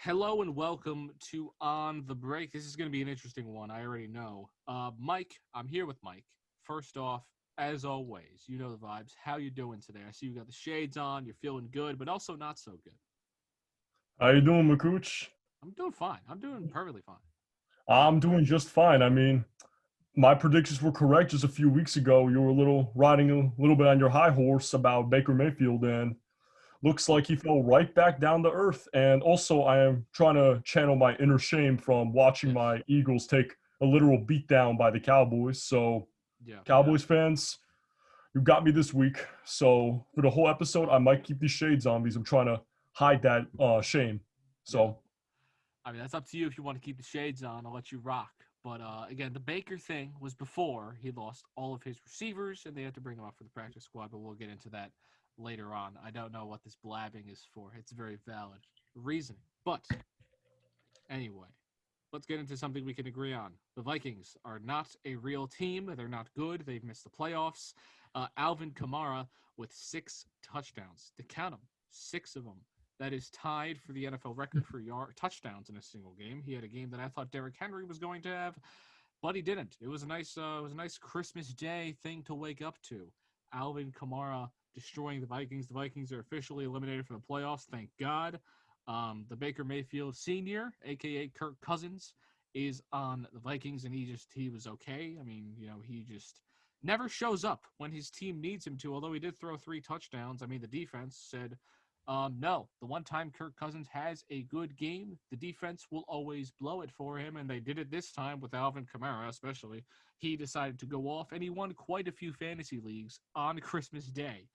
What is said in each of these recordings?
Hello and welcome to On the Break. This is going to be an interesting one. I already know. Mike, I'm here with Mike. First off, as always, you know the vibes. How you doing today? I see you got the shades on. You're feeling good, but also not so good. How you doing, Makooch? I'm doing fine. I'm doing perfectly fine. I'm doing just fine. I mean, my predictions were correct just a few weeks ago. You were a little riding a little bit on your high horse about Baker Mayfield, and looks Oh, like he fell right back down to earth. And also, I am trying to channel my inner shame from watching yes. my Eagles take a literal beatdown by the Cowboys. So, Yeah. Cowboys fans, you got me this week. So, for the whole episode, I might keep these shades on because I'm trying to hide that shame. Yeah. So, I mean, that's up to you if you want to keep the shades on. I'll let you rock. But again, the Baker thing was before he lost all of his receivers and they had to bring him up for the practice squad, but we'll get into that later on. I don't know what this blabbing is for. It's very valid reasoning. But anyway, let's get into something we can agree on. The Vikings are not a real team. They're not good. They've missed the playoffs. Alvin Kamara with 6 touchdowns. To count them, 6 of them. That is tied for the NFL record for touchdowns in a single game. He had a game that I thought Derrick Henry was going to have, but he didn't. It was a nice Christmas Day thing to wake up to. Alvin Kamara destroying the Vikings. The Vikings are officially eliminated from the playoffs. Thank God. The Baker Mayfield Senior, aka Kirk Cousins, is on the Vikings, and he was okay. I mean, he just never shows up when his team needs him to. Although he did throw 3 touchdowns. I mean, the defense said, no, the one time Kirk Cousins has a good game, the defense will always blow it for him, and they did it this time with Alvin Kamara, especially. He decided to go off, and he won quite a few fantasy leagues on Christmas Day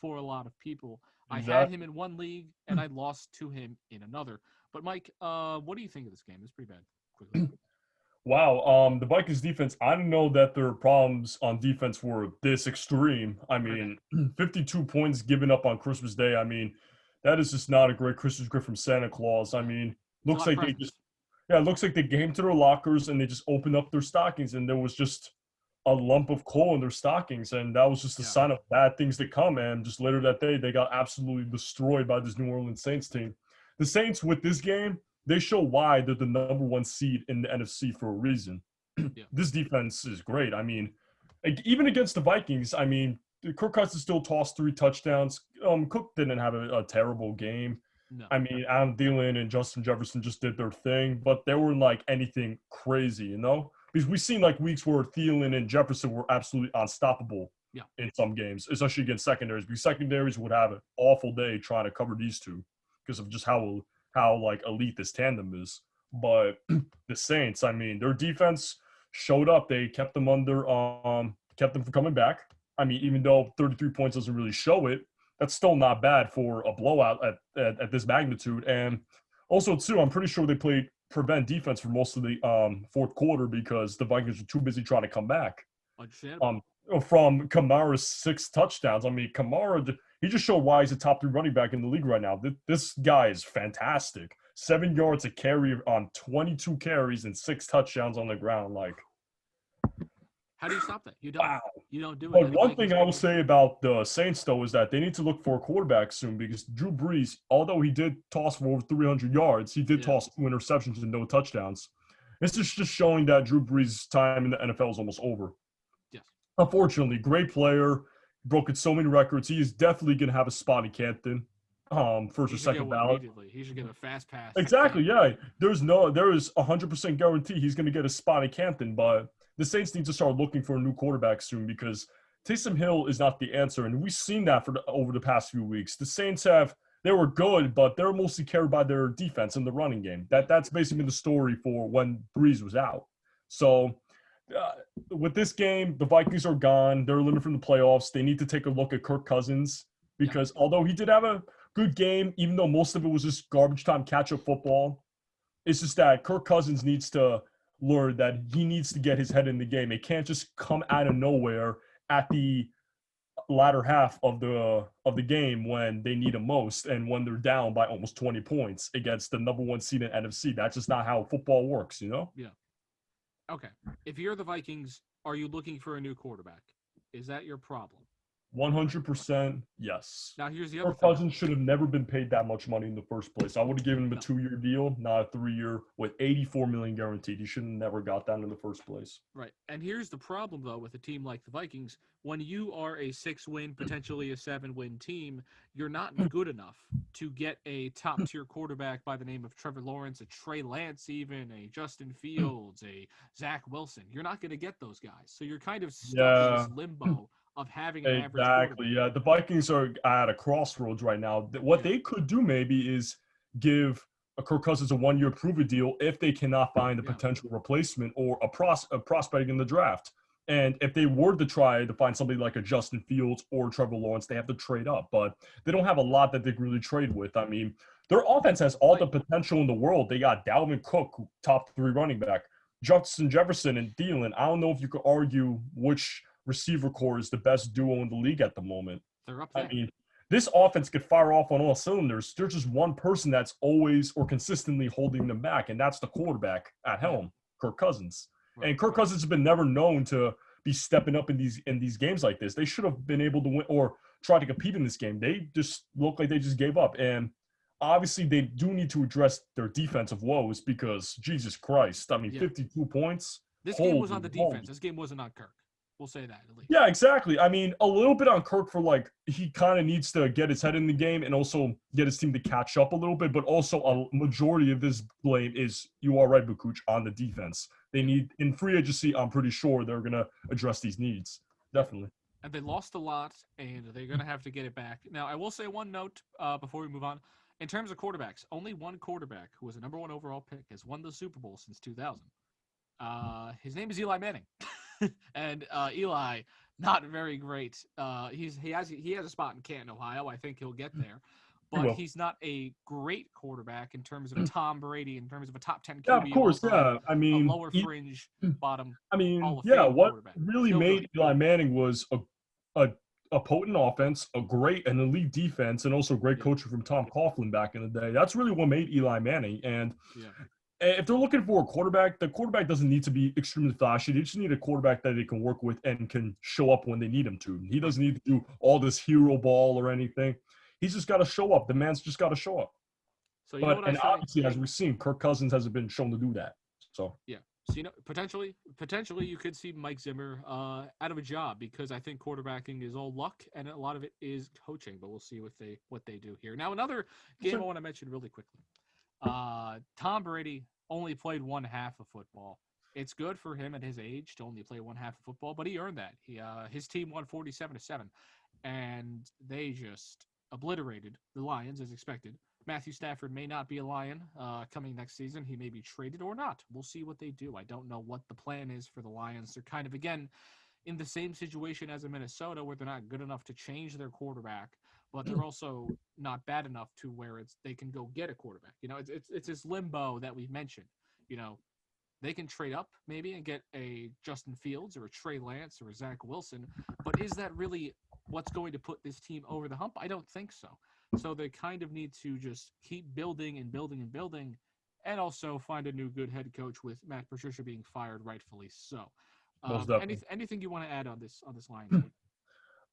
for a lot of people. I had him exactly. in one league, and I lost to him in another. But Mike, what do you think of this game? It's pretty bad. Quickly. Wow, the Vikings defense, I didn't know that their problems on defense were this extreme. I Okay. mean, 52 points given up on Christmas Day. I mean, that is just not a great Christmas gift from Santa Claus. I No. mean, It's a looks lot of like they just, presents. yeah, it looks like they came to their lockers and they just opened up their stockings and there was just a lump of coal in their stockings. And that was just a Yeah. sign of bad things to come. And just later that day, they got absolutely destroyed by this New Orleans Saints team. The Saints, with this game, they show why they're the number one seed in the NFC for a reason. Yeah. This defense is great. I mean, even against the Vikings, I mean, Kirk Cousins still tossed 3 touchdowns. Cook didn't have a terrible game. No. I mean, Adam Thielen and Justin Jefferson just did their thing, but they weren't like anything crazy, you know? Because we've seen like weeks where Thielen and Jefferson were absolutely unstoppable Yeah. in some games, especially against secondaries. Because secondaries would have an awful day trying to cover these two because of just how like elite this tandem is. But the Saints, I mean, their defense showed up. They kept them kept them from coming back. I mean, even though 33 points doesn't really show it, that's still not bad for a blowout at this magnitude. Yeah. And also, too, I'm pretty sure they played prevent defense for most of the fourth quarter because the Vikings were too busy trying to come back. Understandable. Um, from Kamara's 6 touchdowns. I mean, Kamara, he just showed why he's a top 3 running back in the league right now. This guy is fantastic. 7 yards a carry on 22 carries and 6 touchdowns on the ground. Like, How do you stop that? You don't. wow. You don't do it. But And the one thing Vikings I will couldn't. say about the Saints, though, is that they need to look for a quarterback soon because Drew Brees, although he did toss for over 300 yards, he did Yeah. toss 2 interceptions and no touchdowns. This is just showing that Drew Brees' time in the NFL is almost over. Yes. Unfortunately, great player, broken so many records. He is definitely going to have a spot in Canton, first He or should get second one ballot. immediately. He should get a fast pass to Exactly, Canton. yeah. There is 100% guarantee he's going to get a spot in Canton, but the Saints need to start looking for a new quarterback soon because Taysom Hill is not the answer, and we've seen that over the past few weeks. The Saints they were good, but they're mostly carried by their defense and the running game. Yeah. That's basically been the story for when Breeze was out. So uh, with this game, the Vikings are gone. They're eliminated from the playoffs. They need to take a look at Kirk Cousins Yeah. because although he did have a good game, even though most of it was just garbage time catch up football, it's just that Kirk Cousins needs to learn that he needs to get his head in the game. It can't just come out of nowhere at the latter half of the game when they need him most and when they're down by almost 20 points against the number one seed in NFC. That's just not how football works, you know? Yeah. Okay. If you're the Vikings, are you looking for a new quarterback? Is that your problem? 100% yes. Now, here's the other Kirk thing. Cousins should have never been paid that much money in the first place. I would have given him a No. 2-year deal, not a 3-year with 84 million guaranteed. He should have never got that in the first place. Right. And here's the problem, though, with a team like the Vikings. When you are a 6-win, potentially a 7-win team, you're not good enough to get a top tier quarterback by the name of Trevor Lawrence, a Trey Lance, even a Justin Fields, a Zach Wilson. You're not going to get those guys. So you're kind of stuck in this Yeah. limbo of having an average Exactly. quarterback. Yeah, the Vikings are at a crossroads right now. What Yeah. they could do maybe is give a Kirk Cousins a 1-year prove it deal if they cannot find a Yeah. potential replacement or a prospect in the draft. And if they were to try to find somebody like a Justin Fields or Trevor Lawrence, they have to trade up. But they don't have a lot that they can really trade with. I mean, their offense has all the potential in the world. They got Dalvin Cook, top 3 running back, Justin Jefferson and Thielen. I don't know if you could argue which receiver core is the best duo in the league at the moment. They're up there. I mean, this offense could fire off on all cylinders. There's just one person that's always or consistently holding them back, and that's the quarterback at helm, Kirk Cousins. Right. And Kirk Cousins has been never known to be stepping up in these games like this. They should have been able to win or try to compete in this game. They just look like they just gave up. And obviously, they do need to address their defensive woes because, Jesus Christ, I mean, 52 points. This game was on the defense. This game wasn't on Kirk. We'll say that at least. Yeah, exactly. I mean, a little bit on Kirk for like he kind of needs to get his head in the game and also get his team to catch up a little bit. But also a majority of this blame is, you are right, Bukuch, on the defense. They need in free agency. I'm pretty sure they're gonna address these needs. Definitely. And they lost a lot, and they're gonna have to get it back. Now, I will say one note before we move on. In terms of quarterbacks, only one quarterback who was a number 1 overall pick has won the Super Bowl since 2000. His name is Eli Manning. And Eli, not very great. He has a spot in Canton, Ohio. I think he'll get there, but he's not a great quarterback in terms of Tom Brady, in terms of a top 10 QB. Yeah, of course. Yeah, I mean, a lower fringe bottom. I mean, Hall of yeah. Fame What quarterback. really Still made good. Eli Manning was a potent offense, an elite defense, and also great coaching from Tom Coughlin back in the day. That's really what made Eli Manning. And if they're looking for a quarterback, the quarterback doesn't need to be extremely flashy. They just need a quarterback that they can work with and can show up when they need him to. He doesn't need to do all this hero ball or anything. He's just got to show up. The man's just got to show up. So obviously, as we've seen, Kirk Cousins hasn't been shown to do that. So So potentially you could see Mike Zimmer out of a job because I think quarterbacking is all luck and a lot of it is coaching. But we'll see what they do here. Now, another game I want to mention really quickly. Tom Brady only played 1/2 of football. It's good for him at his age to only play 1/2 of football, but he earned that. His team won 47-7, and they just obliterated the Lions as expected. Matthew Stafford may not be a Lion coming next season. He may be traded or not. We'll see what they do. I don't know what the plan is for the Lions. They're kind of, again, in the same situation as in Minnesota where they're not good enough to change their quarterback, but they're also not bad enough to where they can go get a quarterback. It's this limbo that we've mentioned. They can trade up maybe and get a Justin Fields or a Trey Lance or a Zach Wilson, but is that really what's going to put this team over the hump? I don't think so. So they kind of need to just keep building and building and building, and also find a new good head coach with Matt Patricia being fired, rightfully so. Anything you want to add on this Lions team?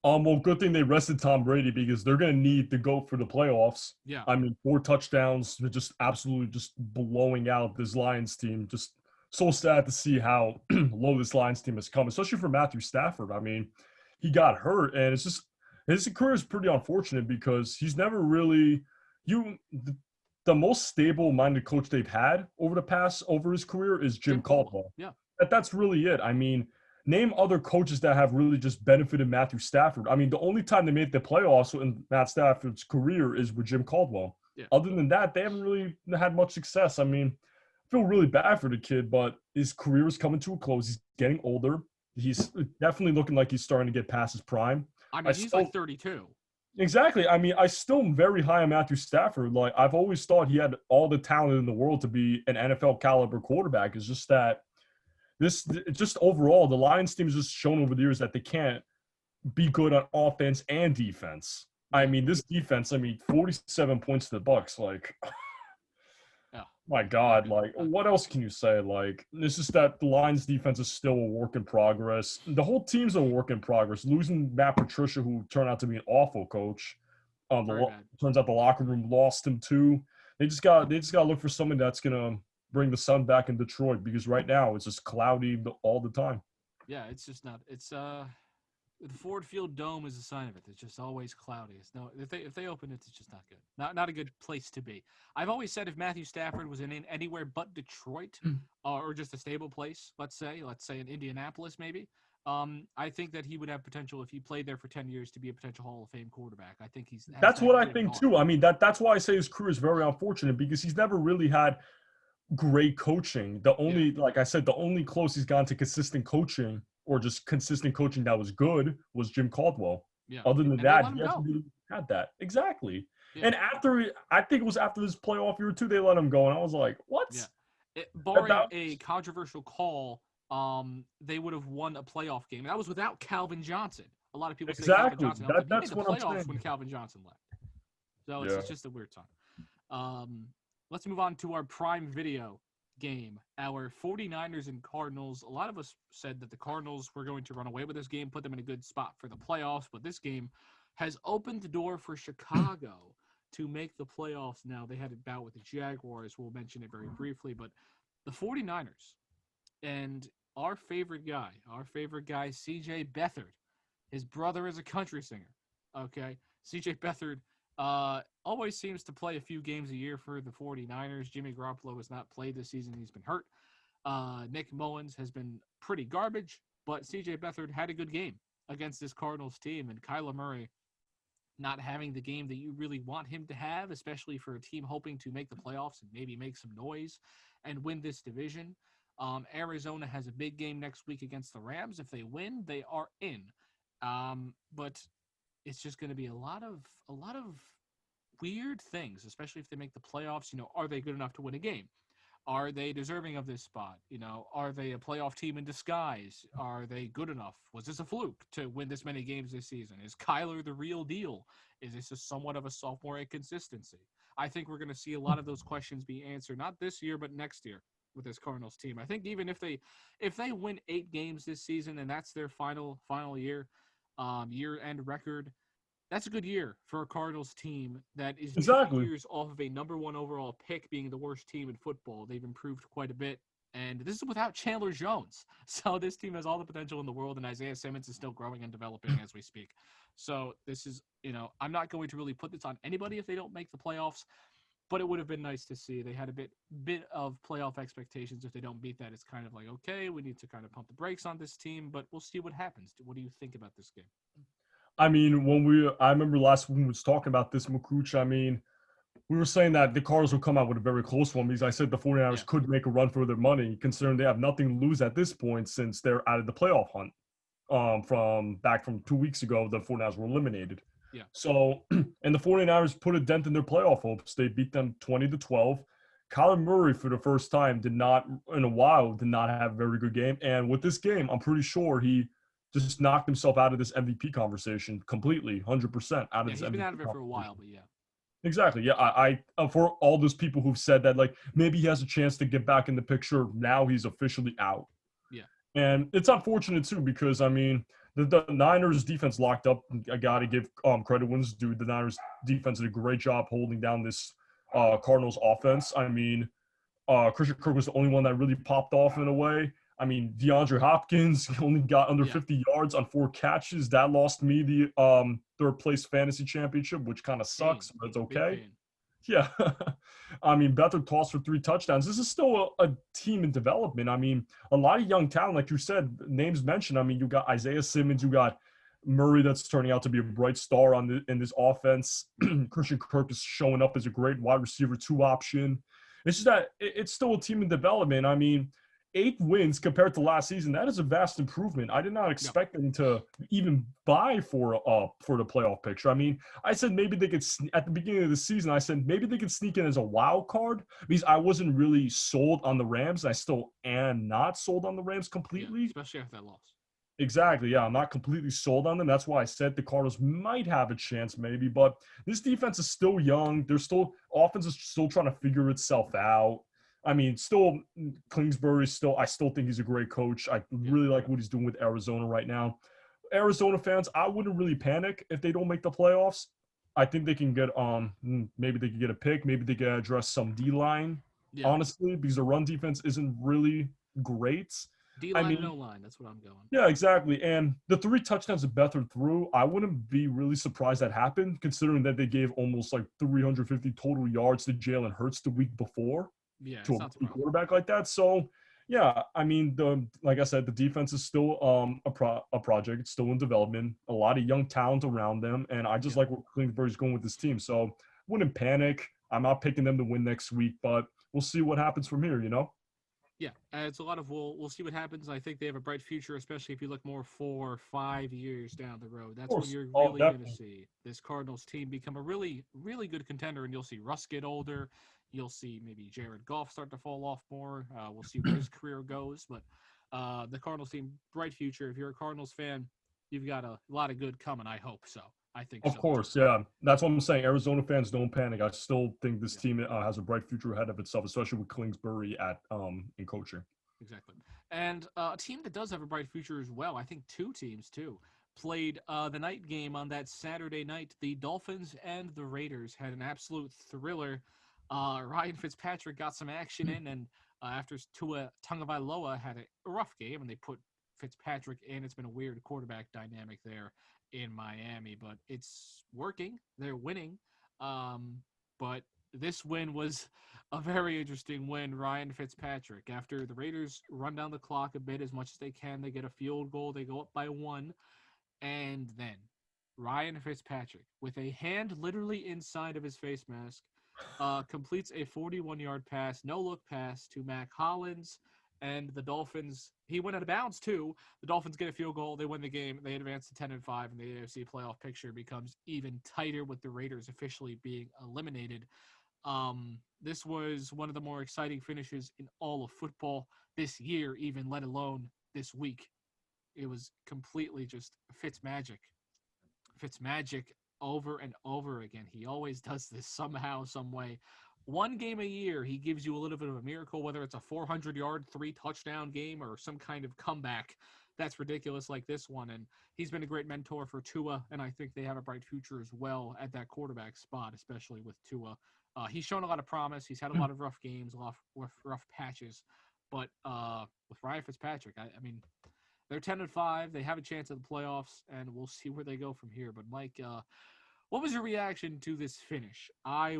Well, good thing they rested Tom Brady because they're going to need to go for the playoffs. Yeah. I mean, 4 touchdowns, just absolutely just blowing out this Lions team. Just so sad to see how low this Lions team has come, especially for Matthew Stafford. I mean, he got hurt, and it's just his career is pretty unfortunate because he's never really the most stable-minded coach they've had over his career is Jim Caldwell. Yeah. That's really it. I mean, name other coaches that have really just benefited Matthew Stafford. I mean, the only time they made the playoffs in Matt Stafford's career is with Jim Caldwell. Yeah. Other than that, they haven't really had much success. I mean, I feel really bad for the kid, but his career is coming to a close. He's getting older. He's definitely looking like he's starting to get past his prime. I mean, he's like 32. Exactly. I mean, I still am very high on Matthew Stafford. Like, I've always thought he had all the talent in the world to be an NFL caliber quarterback. It's just that just overall, the Lions team has just shown over the years that they can't be good on offense and defense. I mean, this defense, 47 points to the Bucs. Like, My Not God, good. like, Not what else can you say? Like, it's just that the Lions defense is still a work in progress. The whole team's a work in progress. Losing Matt Patricia, who turned out to be an awful coach, very bad. turns out the locker room lost him too. They just got to look for somebody that's gonna bring the sun back in Detroit because right now it's just cloudy all the time. Yeah, it's just not. It's the Ford Field Dome is a sign of it. It's just always cloudy. It's no if they open it, it's just not good. Not a good place to be. I've always said if Matthew Stafford was in anywhere but Detroit, or just a stable place, let's say in Indianapolis maybe. I think that he would have potential if he played there for 10 years to be a potential Hall of Fame quarterback. I think he's has That's that what I good in think arm. too. I mean that's why I say his career is very unfortunate because he's never really had great coaching. The Yeah, only, like I said, the only close he's gone to consistent coaching or just consistent coaching that was good was Jim Caldwell. yeah, Other than and they that, let him he hasn't go. really had that. Exactly. Yeah, And I think it was after this playoff year too, they let him go, and I was like, what? yeah. That Barring a controversial call, they would have won a playoff game. And that was without Calvin Johnson. A lot of people say Calvin exactly. Johnson helped him. He made That's the what I'm playoffs when saying. Calvin Johnson left. So Yeah. it's just a weird time. Let's move on to our prime video game, our 49ers and Cardinals. A lot of us said that the Cardinals were going to run away with this game, put them in a good spot for the playoffs, but this game has opened the door for Chicago to make the playoffs now. They had a bout with the Jaguars. We'll mention it very briefly, but the 49ers and our favorite guy, CJ Beathard. His brother is a country singer. Okay. CJ Beathard always seems to play a few games a year for the 49ers. Jimmy Garoppolo has not played this season. He's been hurt. Nick Mullins has been pretty garbage, but CJ Beathard had a good game against this Cardinals team, and Kyler Murray not having the game that you really want him to have, especially for a team hoping to make the playoffs and maybe make some noise and win this division. Arizona has a big game next week against the Rams. If they win, they are in. But it's just going to be a lot of weird things, especially if they make the playoffs. Are they good enough to win a game? Are they deserving of this spot? Are they a playoff team in disguise? Are they good enough? Was this a fluke to win this many games this season? Is Kyler the real deal? Is this somewhat of a sophomore inconsistency? I think we're going to see a lot of those questions be answered, not this year, but next year with this Cardinals team. I think even if they win 8 games this season and that's their final year, year-end record, that's a good year for a Cardinals team that is 2 Exactly. years off of a number 1 overall pick being the worst team in football. They've improved quite a bit, and this is without Chandler Jones. So this team has all the potential in the world, and Isaiah Simmons is still growing and developing as we speak. So this is, I'm not going to really put this on anybody if they don't make the playoffs, but it would have been nice to see. They had a bit of playoff expectations. If they don't beat that, it's kind of like, okay, we need to kind of pump the brakes on this team, but we'll see what happens. What do you think about this game? I mean, I remember last week we was talking about this, Makuch. I mean, we were saying that the Cardinals will come out with a very close one because I said the 49ers Yeah. could make a run for their money, considering they have nothing to lose at this point since they're out of the playoff hunt. From 2 weeks ago, the 49ers were eliminated. Yeah. So, and the 49ers put a dent in their playoff hopes. They beat them 20-12. Kyler Murray, for the first time, did not have a very good game. And with this game, I'm pretty sure he just knocked himself out of this MVP conversation completely, 100% out of Yeah, this he's been MVP out of it for a while, conversation. but yeah. Exactly. Yeah, I for all those people who've said that, like, maybe he has a chance to get back in the picture, now he's officially out. Yeah. And it's unfortunate too because I mean the Niners defense locked up. I gotta give credit when it's due. The Niners defense did a great job holding down this Cardinals offense. I mean, Christian Kirk was the only one that really popped off in a way. I mean, DeAndre Hopkins only got under 50 yards on 4 catches. That lost me the third place fantasy championship, which kind of sucks, but it's Big okay. pain. Yeah. I mean, Beathard tossed for 3 touchdowns. This is still a team in development. I mean, a lot of young talent, like you said, names mentioned. I mean, you got Isaiah Simmons, you got Murray that's turning out to be a bright star in this offense. Christian Kirk is showing up as a great wide receiver 2 option. It's just that it's still a team in development. I mean, 8 wins compared to last season, that is a vast improvement. I did not expect them to even vie for the playoff picture. I mean, I said maybe they could at the beginning of the season. I said maybe they could sneak in as a wild card because I wasn't really sold on the Rams. I still am not sold on the Rams completely, especially after that loss. Exactly. Yeah, I'm not completely sold on them. That's why I said the Cardinals might have a chance, maybe. But this defense is still young. Offense is still trying to figure itself out. I mean, still, Kingsbury, I still think he's a great coach. I really like what he's doing with Arizona right now. Arizona fans, I wouldn't really panic if they don't make the playoffs. I think they can get maybe they can get a pick, maybe they can address some D line, Yeah. honestly, because the run defense isn't really great. D I line and mean, O line. That's what I'm going. yeah, exactly. And the 3 touchdowns that Beathard threw, I wouldn't be really surprised that happened, considering that they gave almost like 350 total yards to Jalen Hurts the week before Yeah, to it's a not rookie surprising. quarterback like that. So, yeah, I mean, like I said, the defense is still a project. It's still in development. A lot of young talent around them, and I just Yeah. like where Kingsbury's going with this team. So, wouldn't panic. I'm not picking them to win next week, but we'll see what happens from here. Yeah, it's a lot of we'll see what happens. I think they have a bright future, especially if you look more 4 or 5 years down the road. Of That's when course. you're Oh, really going to definitely. see this Cardinals team become a really, really good contender, and you'll see Russ get older. You'll see maybe Jared Goff start to fall off more. We'll see where his career goes, but the Cardinals team, bright future. If you're a Cardinals fan, you've got a lot of good coming. I hope so. I think Of so too. course, yeah. That's what I'm saying. Arizona fans don't panic. I still think this Yeah. team has a bright future ahead of itself, especially with Kingsbury at in coaching. Exactly. And a team that does have a bright future as well, I think two teams too, played the night game on that Saturday night. The Dolphins and the Raiders had an absolute thriller. Ryan Fitzpatrick got some action in, and after Tua Tagovailoa had a rough game, and they put Fitzpatrick in. It's been a weird quarterback dynamic there in Miami, but it's working. They're winning. But this win was a very interesting win. Ryan Fitzpatrick, after the Raiders run down the clock a bit as much as they can, they get a field goal, they go up by one, and then Ryan Fitzpatrick, with a hand literally inside of his face mask, completes a 41-yard pass, no look pass to Mac Hollins, and the Dolphins. He went out of bounds too. The Dolphins get a field goal, they win the game, they advance to 10-5, and the AFC playoff picture becomes even tighter with the Raiders officially being eliminated. This was one of the more exciting finishes in all of football this year, even let alone this week. It was completely just Fitzmagic. Fitzmagic over and over again. He always does this somehow, some way. One game a year, he gives you a little bit of a miracle, whether it's a 400-yard, 3-touchdown game or some kind of comeback that's ridiculous like this one. And he's been a great mentor for Tua, and I think they have a bright future as well at that quarterback spot, especially with Tua. He's shown a lot of promise. He's had a lot of rough games, a lot of rough patches. But with Ryan Fitzpatrick, I mean, they're 10-5. They have a chance at the playoffs, and we'll see where they go from here. But Mike, what was your reaction to this finish? I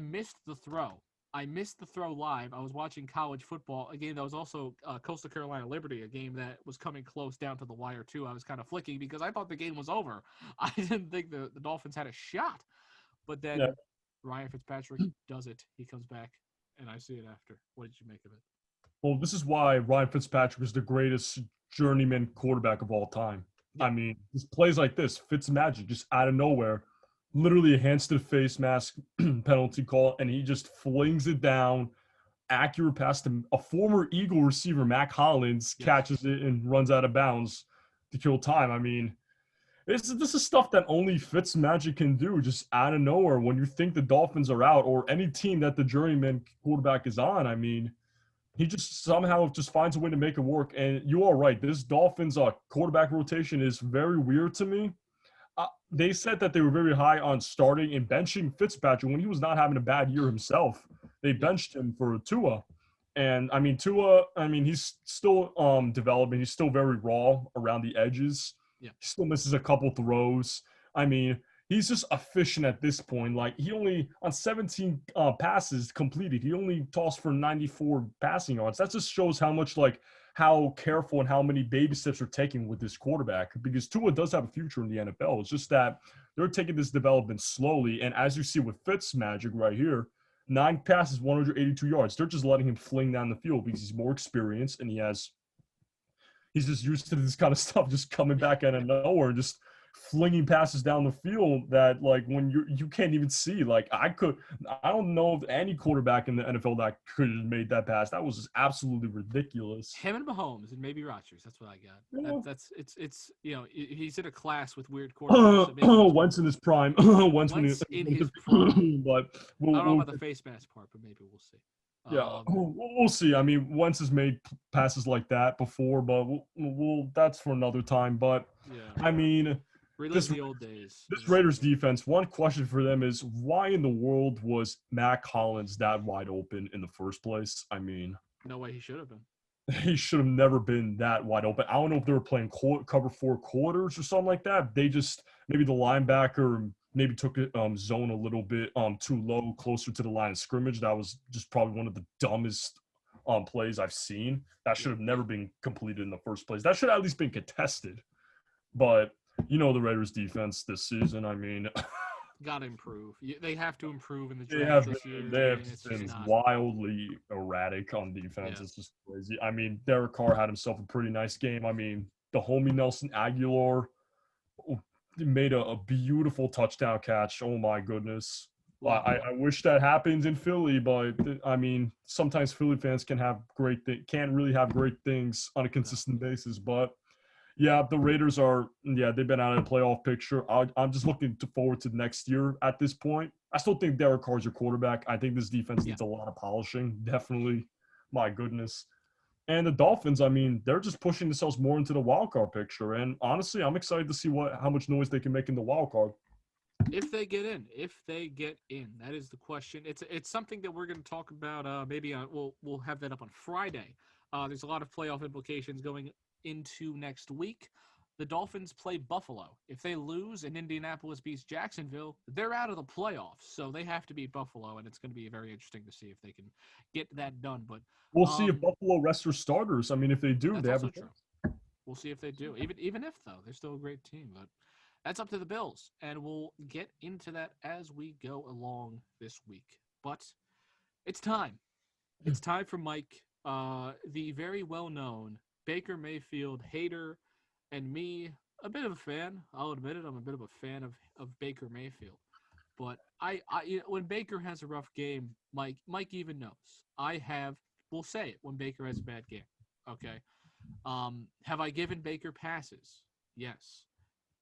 missed the throw. I missed the throw live. I was watching college football, a game that was also Coastal Carolina Liberty, a game that was coming close down to the wire too. I was kind of flicking because I thought the game was over. I didn't think the Dolphins had a shot. But Yeah. then Ryan Fitzpatrick does it. He comes back, and I see it after. What did you make of it? Well, this is why Ryan Fitzpatrick is the greatest journeyman quarterback of all time. Yeah. I mean, just plays like this, Fitzmagic, just out of nowhere, literally a hands to the face mask penalty call, and he just flings it down. Accurate pass to a former Eagle receiver, Mac Hollins, Yes. catches it and runs out of bounds to kill this is stuff that only Fitzmagic can do, just out of nowhere when you think the Dolphins are out or any team that the journeyman quarterback is on. I mean, he just somehow just finds a way to make it work. And you are right. This Dolphins quarterback rotation is very weird to me. They said that they were very high on starting and benching Fitzpatrick when he was not having a bad year himself. They benched him for Tua. And I mean, he's still developing. He's still very raw around the edges. Yeah. He still misses a couple throws. I mean, he's just efficient at this point. Like he only on 17 passes completed, he only tossed for 94 passing yards. That just shows how much how careful and how many baby steps are taking with this quarterback, because Tua does have a future in the NFL. It's just that they're taking this development slowly. And as you see with Fitzmagic right here, 9 passes, 182 yards. They're just letting him fling down the field because he's more experienced and he's just used to this kind of stuff just coming back out of nowhere and just flinging passes down the field that like when you can't even see. Like I don't know of any quarterback in the NFL that could have made that pass. That was just absolutely ridiculous. Him and Mahomes and maybe Rodgers. That's what I got. Yeah. That's it's he's in a class with weird quarterbacks. So maybe that's what Wentz in his prime. Wentz in his prime. But I don't know about the face mask part, but maybe we'll see. yeah, we'll see. I mean, Wentz has made passes like that before, but that's for another time. But Yeah. I mean, Relive the old days. this Raiders defense, one question for them is why in the world was Matt Collins that wide open in the first place? I mean, No way he should have been. he should have never been that wide open. I don't know if they were playing cover 4 quarters or something like that. They just maybe the linebacker maybe took it zone a little bit too low, closer to the line of scrimmage. That was just probably one of the dumbest plays I've seen. That should have never been completed in the first place. That should have at least been contested. But you know the Raiders defense this season. I mean, gotta improve. They have to improve in the draft this year. They have been wildly erratic on defense. Yeah. It's just crazy. I mean, Derek Carr had himself a pretty nice game. I mean, the homie Nelson Aguilar made a beautiful touchdown catch. Oh my goodness. I wish that happens in Philly, but I mean, sometimes Philly fans can really have great things on a consistent basis. But yeah, the Raiders they've been out of the playoff picture. I'm just looking forward to next year at this point. I still think Derek Carr's your quarterback. I think this defense needs a lot of polishing. Definitely. My goodness. And the Dolphins, I mean, they're just pushing themselves more into the wild card picture. And honestly, I'm excited to see how much noise they can make in the wild card. If they get in, that is the question. It's something that we're going to talk about. Maybe we'll have that up on Friday. There's a lot of playoff implications going into next week. The Dolphins play Buffalo. If they lose and Indianapolis beats Jacksonville, they're out of the playoffs. So they have to beat Buffalo, and it's going to be very interesting to see if they can get that done. But we'll see if Buffalo rests their starters. I mean, if they do, they have a chance. We'll see if they do. Even if though, they're still a great team. But that's up to the Bills, and we'll get into that as we go along this week. But it's time. It's time for Mike, the very well-known Baker Mayfield hater, and me, a bit of a fan. I'll admit it. I'm a bit of a fan of Baker Mayfield. But when Baker has a rough game, Mike even knows. We'll say it when Baker has a bad game. Okay. Have I given Baker passes? Yes.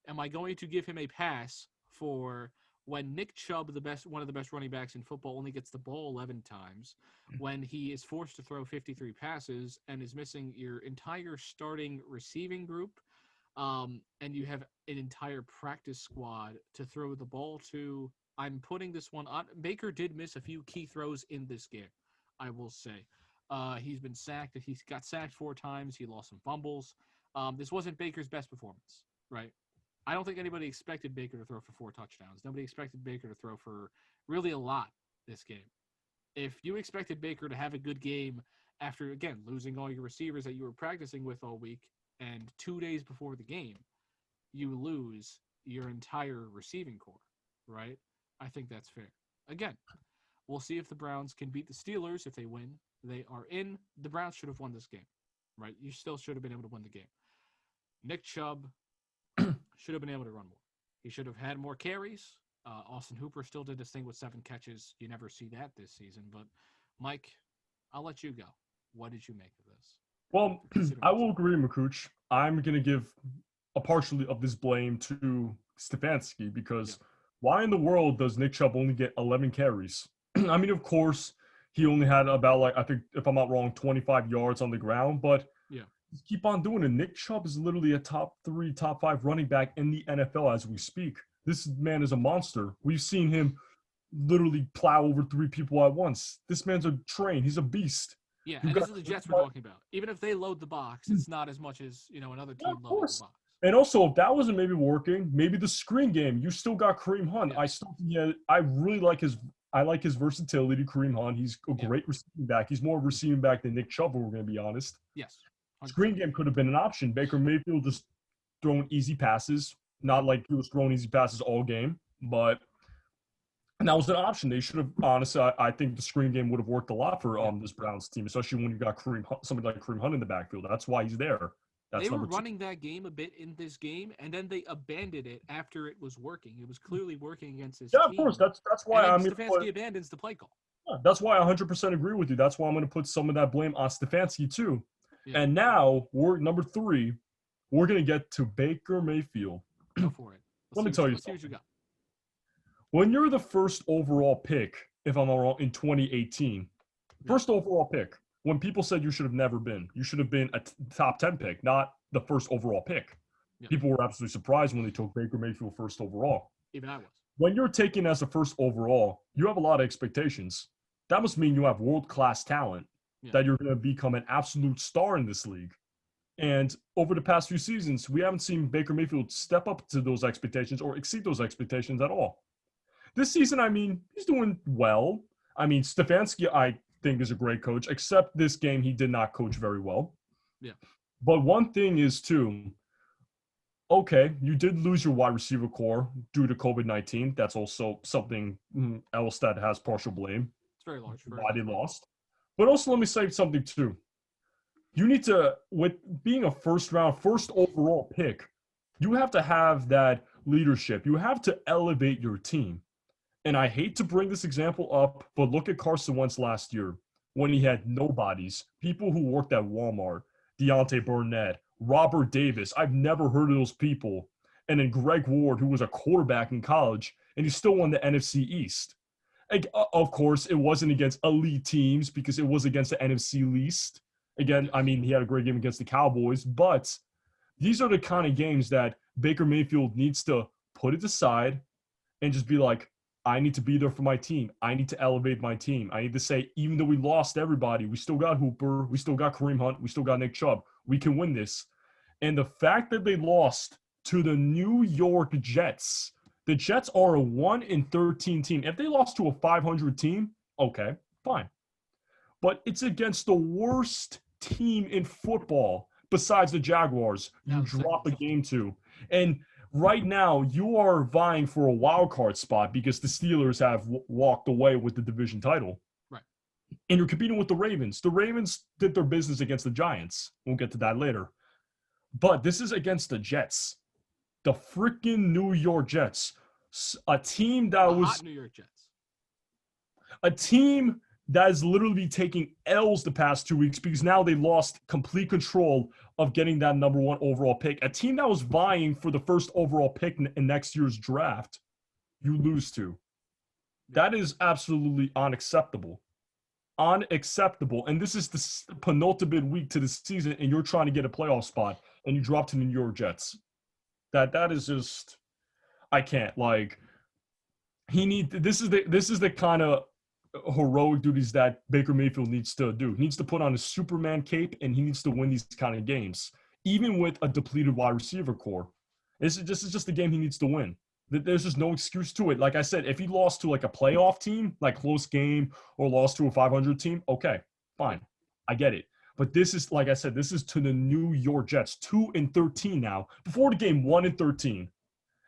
Am I going to give him a pass for when Nick Chubb, one of the best running backs in football, only gets the ball 11 times, when he is forced to throw 53 passes and is missing your entire starting receiving group, and you have an entire practice squad to throw the ball to? I'm putting this one on. Baker did miss a few key throws in this game, I will say. He's been sacked. He's got sacked 4 times. He lost some fumbles. This wasn't Baker's best performance, right? I don't think anybody expected Baker to throw for 4 touchdowns. Nobody expected Baker to throw for really a lot this game. If you expected Baker to have a good game after, again, losing all your receivers that you were practicing with all week, and 2 days before the game, you lose your entire receiving core, right? I think that's fair. Again, we'll see if the Browns can beat the Steelers. If they win, they are in. The Browns should have won this game, right? You still should have been able to win the game. Nick Chubb should have been able to run more. He should have had more carries. Austin Hooper still did this thing with 7 catches. You never see that this season. But, Mike, I'll let you go. What did you make of this? Well, I will agree, Makuch. I'm going to give a partially of this blame to Stefanski because why in the world does Nick Chubb only get 11 carries? I mean, of course, he only had about, I think, if I'm not wrong, 25 yards on the ground. But keep on doing it. Nick Chubb is literally a top 3, top 5 running back in the NFL as we speak. This man is a monster. We've seen him literally plow over 3 people at once. This man's a train. He's a beast. Yeah, and this is the Jets we're talking about. Even if they load the box, it's not as much as, another team loads the box. And also, if that wasn't maybe working, maybe the screen game, you still got Kareem Hunt. I really like his versatility, Kareem Hunt. He's a great receiving back. He's more of a receiving back than Nick Chubb, we're going to be honest. Yes. 100%. Screen game could have been an option. Baker Mayfield just throwing easy passes. Not like he was throwing easy passes all game, but that was an option. They should have, honestly, I think the screen game would have worked a lot for this Browns team, especially when you got somebody like Kareem Hunt in the backfield. That's why he's there. That's They were number two. running that game a bit in this game, and then they abandoned it after it was working. It was clearly working against his Yeah, of team. course. That's And why then I'm gonna Stefanski put. abandons the play call. Yeah, that's why I 100% agree with you. That's why I'm gonna put some of that blame on Stefanski too. Yeah. And now we're number 3. We're gonna get to Baker Mayfield. Go for it. Let me tell you Let's see what you something. got. When you're the first overall pick, if I'm not wrong, in 2018, first overall pick, when people said you should have never been, you should have been a top 10 pick, not the first overall pick. Yeah. People were absolutely surprised when they took Baker Mayfield first overall. Even I was. When you're taken as a first overall, you have a lot of expectations. That must mean you have world-class talent, that you're going to become an absolute star in this league. And over the past few seasons, we haven't seen Baker Mayfield step up to those expectations or exceed those expectations at all. This season, I mean, he's doing well. I mean, Stefanski, I think, is a great coach, except this game, he did not coach very well. Yeah. But one thing is, too, okay, you did lose your wide receiver core due to COVID-19. That's also something else that has partial blame. It's very large. Why they lost. But also, let me say something, too. You need to, with being a first overall pick, you have to have that leadership. You have to elevate your team. And I hate to bring this example up, but look at Carson Wentz last year when he had nobodies, people who worked at Walmart, Deontay Burnett, Robert Davis. I've never heard of those people. And then Greg Ward, who was a quarterback in college, and he still won the NFC East. Of course, it wasn't against elite teams because it was against the NFC Least. Again, I mean, he had a great game against the Cowboys, but these are the kind of games that Baker Mayfield needs to put it aside and just be like, I need to be there for my team. I need to elevate my team. I need to say, even though we lost everybody, we still got Hooper, we still got Kareem Hunt, we still got Nick Chubb. We can win this. And the fact that they lost to the New York Jets, the Jets are a 1-13 team. If they lost to a 500 team, okay, fine. But it's against the worst team in football besides the Jaguars you drop a game to. And right now, you are vying for a wild card spot because the Steelers have walked away with the division title. Right. And you're competing with the Ravens. The Ravens did their business against the Giants. We'll get to that later. But this is against the Jets. The freaking New York Jets. A team that was hot New York Jets. A team that is literally taking L's the past 2 weeks because now they lost complete control of getting that number 1 overall pick. A team that was vying for the first overall pick in next year's draft, you lose to. That is absolutely unacceptable. Unacceptable. And this is the penultimate week to the season, and you're trying to get a playoff spot, and you drop to the New York Jets. That is just, I can't. Like, this is the kind of heroic duties that Baker Mayfield needs to do. He needs to put on a Superman cape, and he needs to win these kind of games, even with a depleted wide receiver core. This is just the game he needs to win. There's just no excuse to it. Like I said, if he lost to like a playoff team, like close game, or lost to a 500 team, okay, fine. I get it. But this is, like I said, this is to the New York Jets, 2-13 now. Before the game, 1-13.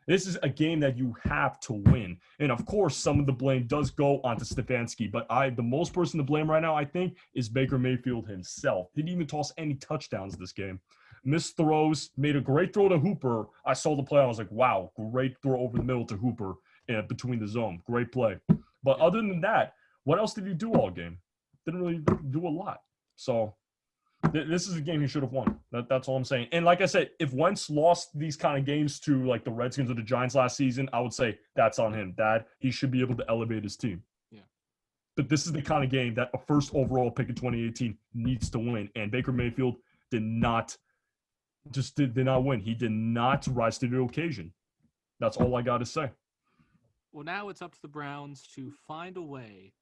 This is a game that you have to win. And, of course, some of the blame does go onto Stefanski. But the most person to blame right now, I think, is Baker Mayfield himself. Didn't even toss any touchdowns this game. Missed throws, made a great throw to Hooper. I saw the play. I was like, wow, great throw over the middle to Hooper between the zone. Great play. But other than that, what else did he do all game? Didn't really do a lot. So this is a game he should have won. That's all I'm saying. And like I said, if Wentz lost these kind of games to like the Redskins or the Giants last season, I would say that's on him. That he should be able to elevate his team. Yeah. But this is the kind of game that a first overall pick in 2018 needs to win. And Baker Mayfield did not win. He did not rise to the occasion. That's all I got to say. Well, now it's up to the Browns to find a way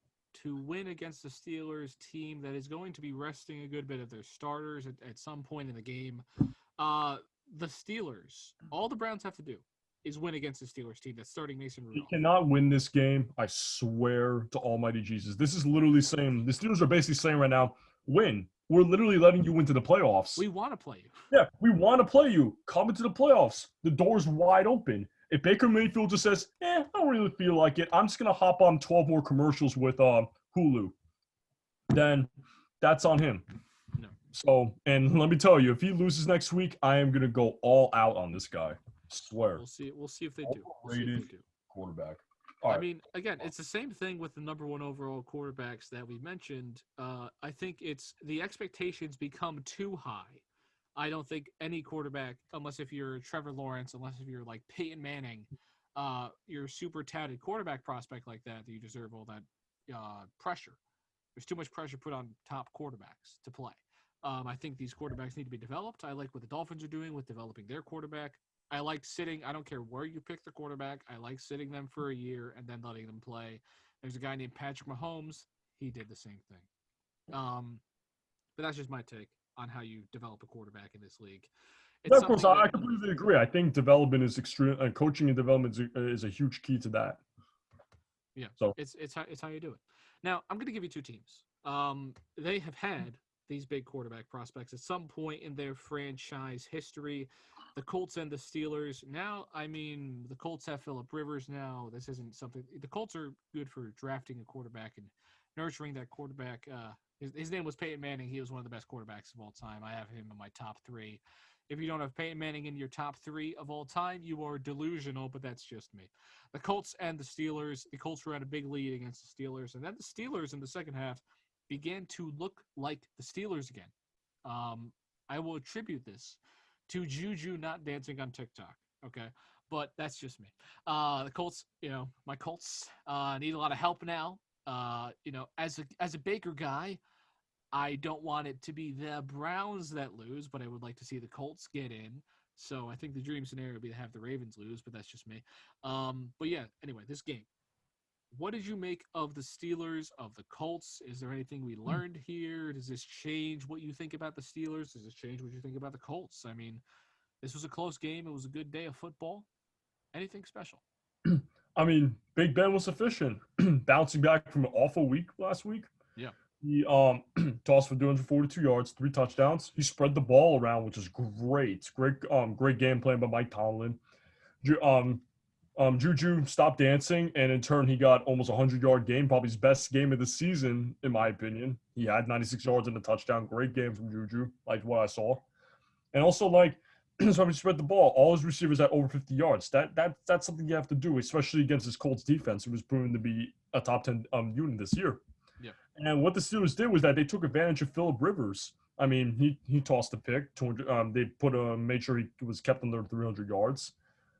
to win against the Steelers team that is going to be resting a good bit of their starters at some point in the game. The Steelers, all the Browns have to do is win against the Steelers team that's starting Mason Rudolph. He cannot win this game. I swear to Almighty Jesus. This is literally saying, the Steelers are basically saying right now, win. We're literally letting you into the playoffs. We want to play you. Yeah, we want to play you. Come into the playoffs. The door's wide open. If Baker Mayfield just says, I don't really feel like it, I'm just going to hop on 12 more commercials with Hulu, then that's on him. No. So, and let me tell you, if he loses next week, I am gonna go all out on this guy. Swear. We'll see. We'll see if they do. We'll see if Overrated they do. quarterback. All I right. mean, again, it's the same thing with the number one overall quarterbacks that we mentioned. I think it's the expectations become too high. I don't think any quarterback, unless if you're Trevor Lawrence, unless if you're like Peyton Manning, you're a super touted quarterback prospect like that you deserve all that pressure. There's too much pressure put on top quarterbacks to play. I think these quarterbacks need to be developed. I like what the Dolphins are doing with developing their quarterback. I like sitting. I don't care where you pick the quarterback. I like sitting them for a year and then letting them play. There's a guy named Patrick Mahomes. He did the same thing. But that's just my take on how you develop a quarterback in this league. Yeah, It's of course, something that I completely agree. I think development is extreme. Coaching and development is a huge key to that. yeah, So, it's how you do it. Now I'm going to give you two teams. They have had these big quarterback prospects at some point in their franchise history. The Colts and the Steelers. Now, I mean, the Colts have Phillip Rivers now. This isn't something. The Colts are good for drafting a quarterback and nurturing that quarterback. His name was Peyton Manning. He was one of the best quarterbacks of all time. I have him in my top three. If you don't have Peyton Manning in your top three of all time, you are delusional, but that's just me. The Colts and the Steelers. The Colts were at a big lead against the Steelers, and then the Steelers in the second half began to look like the Steelers again. I will attribute this to Juju not dancing on TikTok. Okay, but that's just me. The Colts, my Colts need a lot of help now. As a Baker guy, I don't want it to be the Browns that lose, but I would like to see the Colts get in. So I think the dream scenario would be to have the Ravens lose, but that's just me. But yeah, anyway, this game. What did you make of the Steelers, of the Colts? Is there anything we learned here? Does this change what you think about the Steelers? Does this change what you think about the Colts? I mean, this was a close game. It was a good day of football. Anything special? I mean, Big Ben was efficient, bouncing back from an awful week last week. Yeah. He tossed for 242 yards, 3 touchdowns. He spread the ball around, which is great. Great game plan by Mike Tomlin. Juju stopped dancing, and in turn, he got almost a 100-yard game, probably his best game of the season, in my opinion. He had 96 yards and a touchdown. Great game from Juju, like what I saw. And also, like, so he spread the ball. All his receivers had over 50 yards. That's something you have to do, especially against his Colts defense, who was proven to be a top 10 unit this year. Yeah. And what the Steelers did was that they took advantage of Phillip Rivers. I mean, he tossed a pick. 200. They made sure he was kept under 300 yards.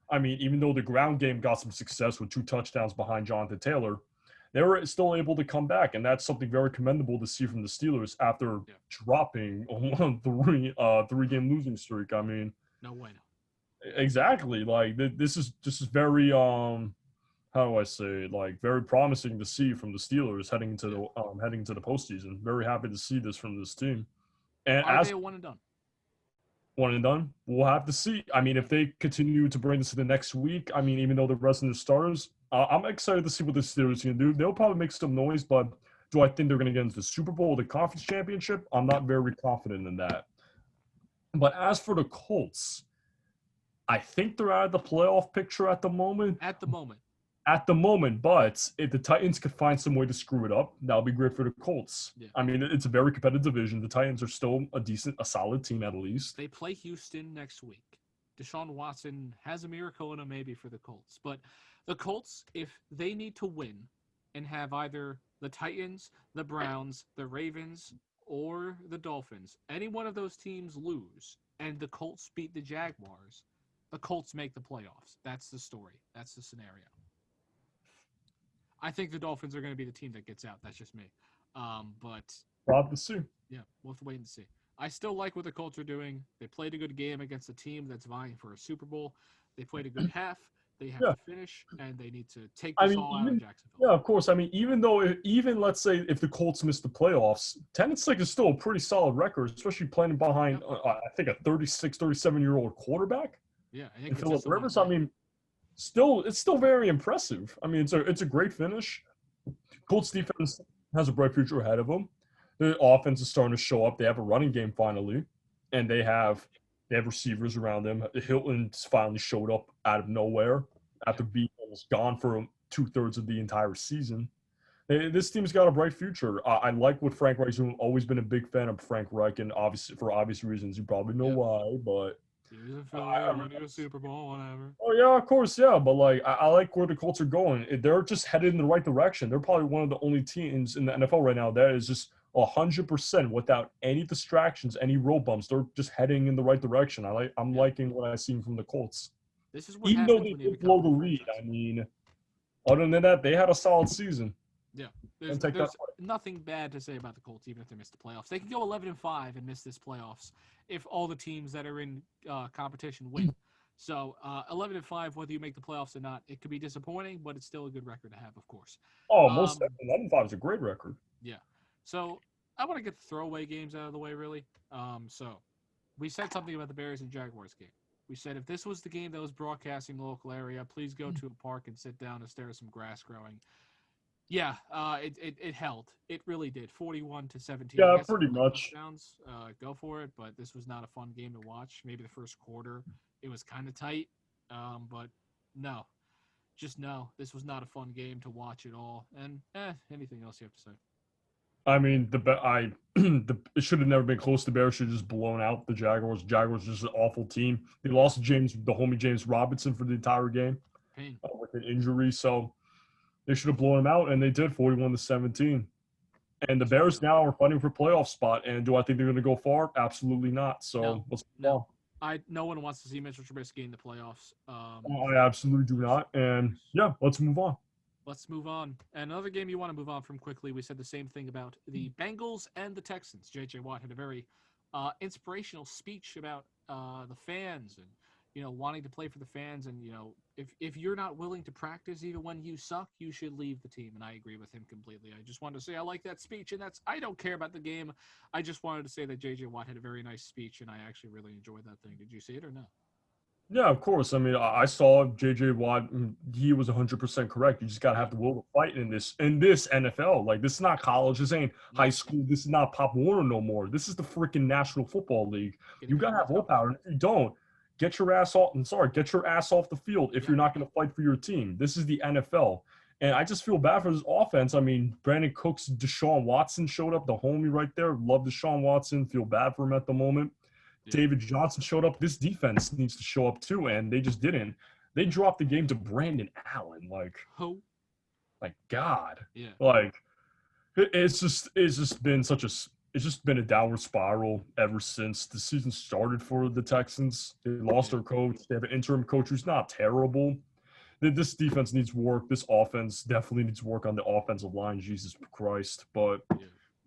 I mean, even though the ground game got some success with 2 touchdowns behind Jonathan Taylor, they were still able to come back, and that's something very commendable to see from the Steelers after dropping on a three-game losing streak. I mean, no way. Exactly. Like this is very how do I say, like, very promising to see from the Steelers heading into the postseason. Very happy to see this from this team. And Are as they a one and done? one and done, we'll have to see. I mean, if they continue to bring this to the next week, I mean, even though the rest of the starters, I'm excited to see what the Steelers can do. They'll probably make some noise, but do I think they're going to get into the Super Bowl or the conference championship? I'm not very confident in that. But as for the Colts, I think they're out of the playoff picture at the moment. At the moment, but if the Titans could find some way to screw it up, that would be great for the Colts. Yeah. I mean, it's a very competitive division. The Titans are still a solid team at least. They play Houston next week. Deshaun Watson has a miracle in him maybe for the Colts. But the Colts, if they need to win and have either the Titans, the Browns, the Ravens, or the Dolphins, any one of those teams lose and the Colts beat the Jaguars, the Colts make the playoffs. That's the story. That's the scenario. I think the Dolphins are going to be the team that gets out. That's just me. But we'll have to see. Yeah, we'll have to wait and see. I still like what the Colts are doing. They played a good game against a team that's vying for a Super Bowl. They played a good half. They have to finish, and they need to take this all out of Jacksonville. Yeah, of course. I mean, even let's say if the Colts miss the playoffs, 10-6 is still a pretty solid record, especially playing behind, I think, a 36, 37-year-old quarterback. Yeah, I think Phillip Rivers. I mean, it's still very impressive. I mean, it's a great finish. Colts defense has a bright future ahead of them. The offense is starting to show up. They have a running game finally, and they have receivers around them. Hilton finally showed up out of nowhere after being almost gone for 2/3 of the entire season. This team's got a bright future. I like what Frank Reich's doing. Always been a big fan of Frank Reich, and obviously for obvious reasons, you probably know Yep. why. But He was in Philly, I mean, winning a Super Bowl, whatever. oh yeah, of course, yeah. But like, I like where the Colts are going. They're just headed in the right direction. They're probably one of the only teams in the NFL right now that is just 100% without any distractions, any road bumps. They're just heading in the right direction. I'm Yeah. liking what I've seen from the Colts. This is what Even though happens they when you have a did blow the competent lead, franchise. I mean, other than that, they had a solid season. Yeah, Don't take that there's away. nothing bad to say about the Colts, even if they miss the playoffs. They can go 11-5 and miss this playoffs if all the teams that are in competition win. So 11-5, whether you make the playoffs or not, it could be disappointing, but it's still a good record to have, of course. Oh, most Um, 11-5 is a great record. yeah. So I want to get the throwaway games out of the way, really. So we said something about the Bears and Jaguars game. We said if this was the game that was broadcasting the local area, please go to a park and sit down and stare at some grass growing. Yeah, it held. It really did. 41-17. I Yeah, guess pretty if you like much. touchdowns, go for it. But this was not a fun game to watch. Maybe the first quarter, it was kind of tight. But no, just no. This was not a fun game to watch at all. And anything else you have to say? I mean, it should have never been close. The Bears should have just blown out the Jaguars. Jaguars are just an awful team. They lost the homie James Robinson for the entire game Pain. with an injury, so they should have blown him out, and they did 41-17. And the Bears now are fighting for playoff spot. And do I think they're going to go far? Absolutely not. So No, let's move no. on. No one wants to see Mitchell Trubisky in the playoffs. I absolutely do not. And yeah, let's move on. Let's move on. And another game you want to move on from quickly. We said the same thing about the Bengals and the Texans. J.J. Watt had a very inspirational speech about the fans and wanting to play for the fans. And if you're not willing to practice even when you suck, you should leave the team. And I agree with him completely. I just wanted to say I like that speech, and I don't care about the game. I just wanted to say that J.J. Watt had a very nice speech, and I actually really enjoyed that thing. Did you see it or no? Yeah, of course. I mean, I saw J.J. Watt. And he was 100% correct. You just gotta have the will to fight in this NFL. Like, this is not college. This ain't high school. This is not Pop Warner no more. This is the freaking National Football League. You gotta have willpower. And if you don't, get your ass off. Get your ass off the field if you're not gonna fight for your team. This is the NFL. And I just feel bad for this offense. I mean, Brandon Cooks, Deshaun Watson showed up, the homie right there. Love Deshaun Watson. Feel bad for him at the moment. David Johnson showed up. This defense needs to show up too, and they just didn't. They dropped the game to Brandon Allen. Like God. Yeah. Like it's just been a downward spiral ever since the season started for the Texans. They lost their coach. They have an interim coach who's not terrible. This defense needs work. This offense definitely needs work on the offensive line. Jesus Christ. But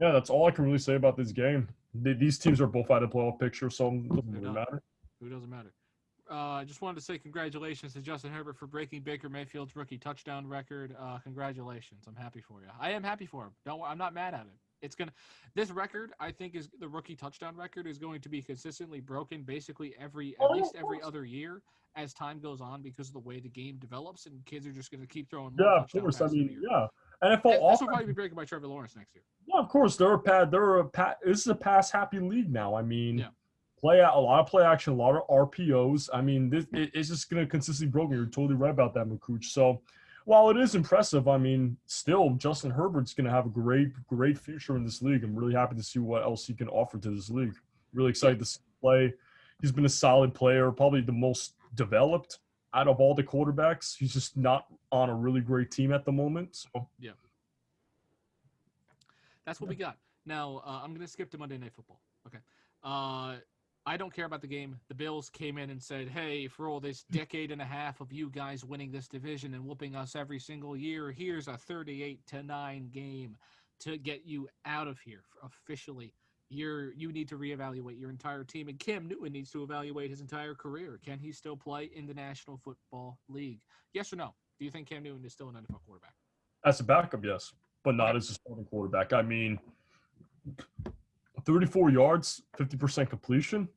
yeah, that's all I can really say about this game. These teams are both out of the playoff picture, so it doesn't really matter. Who doesn't matter? I just wanted to say congratulations to Justin Herbert for breaking Baker Mayfield's rookie touchdown record. Congratulations. I'm happy for you. I am happy for him. I'm not mad at it. This record, I think, is the rookie touchdown record is going to be consistently broken basically at least every other year as time goes on because of the way the game develops, and kids are just going to keep throwing more touchdown passes. I mean, NFL this will probably be broken by Trevor Lawrence next year. Yeah, of course. This is a pass happy league now. I mean, a lot of play action, a lot of RPOs. I mean, it's just going to consistently broken. You're totally right about that, Makuch. So, while it is impressive, I mean, still Justin Herbert's going to have a great future in this league. I'm really happy to see what else he can offer to this league. Really excited to see him play. He's been a solid player, probably the most developed out of all the quarterbacks. He's just not on a really great team at the moment. So yeah. That's what we got. Now, I'm going to skip to Monday Night Football. Okay. I don't care about the game. The Bills came in and said, hey, for all this decade and a half of you guys winning this division and whooping us every single year, here's a 38-9 game to get you out of here officially. You need to reevaluate your entire team, and Cam Newton needs to evaluate his entire career. Can he still play in the National Football League? Yes or no? Do you think Cam Newton is still an NFL quarterback? As a backup, yes, but not as a starting quarterback. I mean, 34 yards, 50% completion.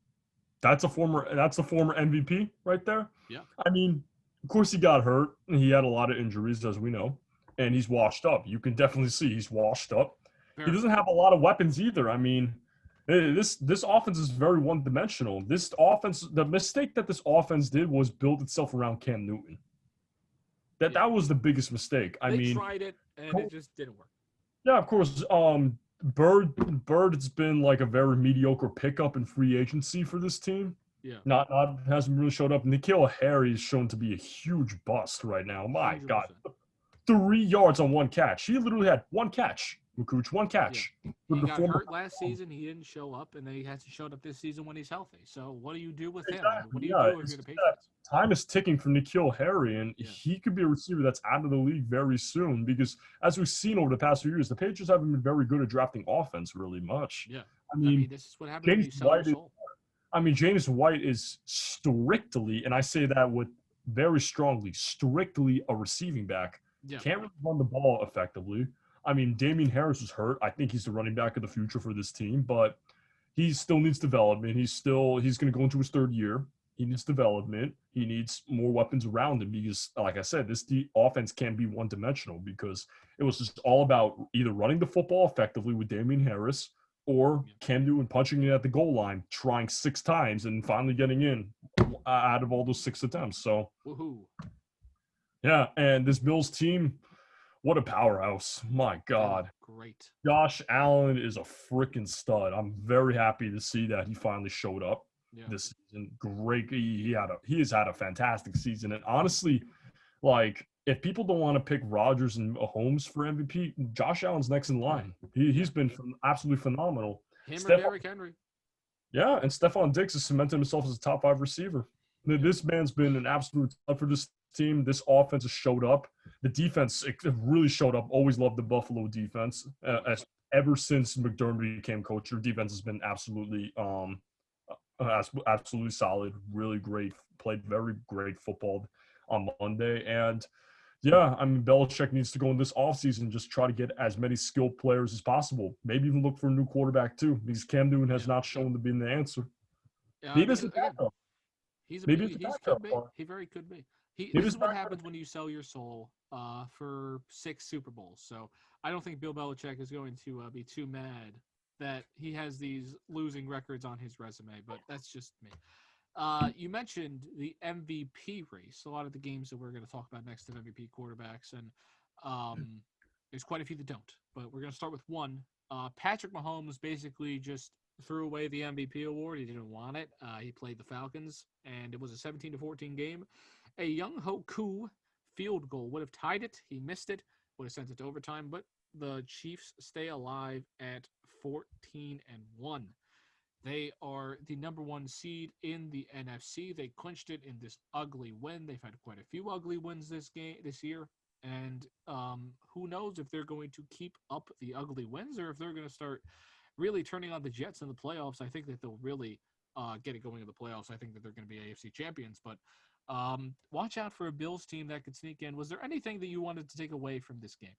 That's a former MVP right there. Yeah. I mean, of course he got hurt and he had a lot of injuries, as we know, and he's washed up. You can definitely see he's washed up. He doesn't have a lot of weapons either. I mean, this offense is very one-dimensional. The mistake that this offense did was build itself around Cam Newton. That was the biggest mistake. I They mean, tried it and it just didn't work. yeah, of course. Bird's been like a very mediocre pickup in free agency for this team. Yeah, Not hasn't really showed up. Nikhil Harry is shown to be a huge bust right now. My God, 100%. 3 yards on one catch. He literally had one catch. Mukuch, one Yeah. catch. He With the got former hurt last season. He didn't show up, and then he hasn't showed up this season when he's healthy. So what do you do with him? And exactly, what do you yeah. do if It's you're the just that Patriots? time is ticking for Nikhil Harry, and Yeah, he could be a receiver that's out of the league very soon. Because as we've seen over the past few years, the Patriots haven't been very good at drafting offense really much. yeah. I I mean, mean, this is what happens when James you sell your White is soul. James White is strictly, and I say that with very strongly, strictly a receiving back. Yeah, Can't really run the ball effectively. I mean, Damian Harris was hurt. I think he's the running back of the future for this team, but he still needs development. He's going to go into his third year. He yeah, needs development. He needs more weapons around him because, like I said, the offense can't be one dimensional because it was just all about either running the football effectively with Damian Harris or yeah. Cam Newton punching it at the goal line, trying 6 times and finally getting in out of all those 6 attempts. So, Woohoo! yeah, and this Bills team, what a powerhouse. My They look God. great. Josh Allen is a freaking stud. I'm very happy to see that he finally showed up Yeah, this season. Great. He has had a fantastic season. And honestly, like if people don't want to pick Rodgers and Mahomes for MVP, Josh Allen's next in line. yeah. He's been absolutely phenomenal. Him or Steph, Derrick Henry. yeah, and Stephon Diggs has cemented himself as a top 5 receiver. Yeah, This man's been an absolute stud for this team. This offense has showed up. The defense it really showed up. Always loved the Buffalo defense. always. Ever since McDermott became coach, their defense has been absolutely solid. Really great. Played very great football on Monday. And yeah, I mean, Belichick needs to go in this offseason and just try to get as many skilled players as possible. Maybe even look for a new quarterback too, because Cam Newton has Yeah, not shown to be the answer. yeah. I Maybe mean, it's a again, backup. he's Maybe it's a he's backup. could be. Or He very could be. maybe This it's is a what backup. happens when you sell your soul for 6 Super Bowls. So I don't think Bill Belichick is going to be too mad that he has these losing records on his resume. But that's just me. You mentioned the MVP race. A lot of the games that we're going to talk about next of MVP quarterbacks, and there's quite a few that don't. But we're going to start with one. Patrick Mahomes basically just threw away the MVP award. He didn't want it. He played the Falcons, and it was a 17-14 game. A Young Ho Koo field goal would have tied it. He missed it. Would have sent it to overtime, but the Chiefs stay alive at 14-1. They are the number 1 seed in the NFC. They clinched it in this ugly win. They've had quite a few ugly wins this year, and who knows if they're going to keep up the ugly wins or if they're going to start really turning on the Jets in the playoffs. I think that they'll really get it going in the playoffs. I think that they're going to be AFC champions, but watch out for a Bills team that could sneak in. Was there anything that you wanted to take away from this game?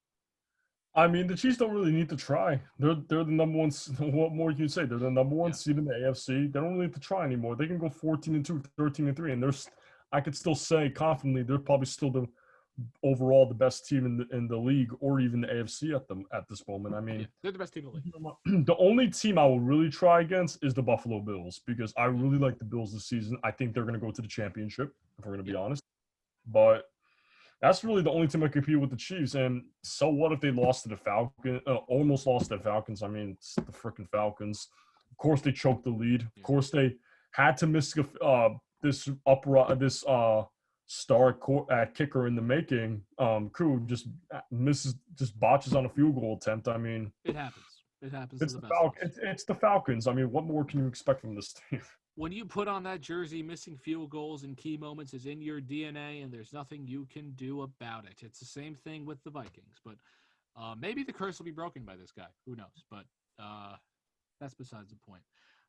I mean, the Chiefs don't really need to try. They're the number one. What more can you say? They're the number one Yeah, seed in the AFC. They don't really need to try anymore. They can go 14-2, 13-3, and there's. I could still say confidently they're probably still the overall the best team in the league or even the AFC at this moment. I yeah, mean, they're the best team in the league. the only team I will really try against is the Buffalo Bills because I Yeah, really like the Bills this season. I think they're going to go to the championship if we're going to yeah, be honest. But that's really the only team I compete with the Chiefs. And so what if they lost to the Falcons? Almost lost to the Falcons. I mean, it's the freaking Falcons. Of course, they choked the lead. Of yeah. course, they had to miss this star kicker in the making. Koo just botches on a field goal attempt. I mean, It happens. It happens to it's the the best of us. It's the Falcons. I mean, what more can you expect from this team? When you put on that jersey, missing field goals in key moments is in your DNA, and there's nothing you can do about it. It's the same thing with the Vikings, but maybe the curse will be broken by this guy. Who knows? But that's besides the point.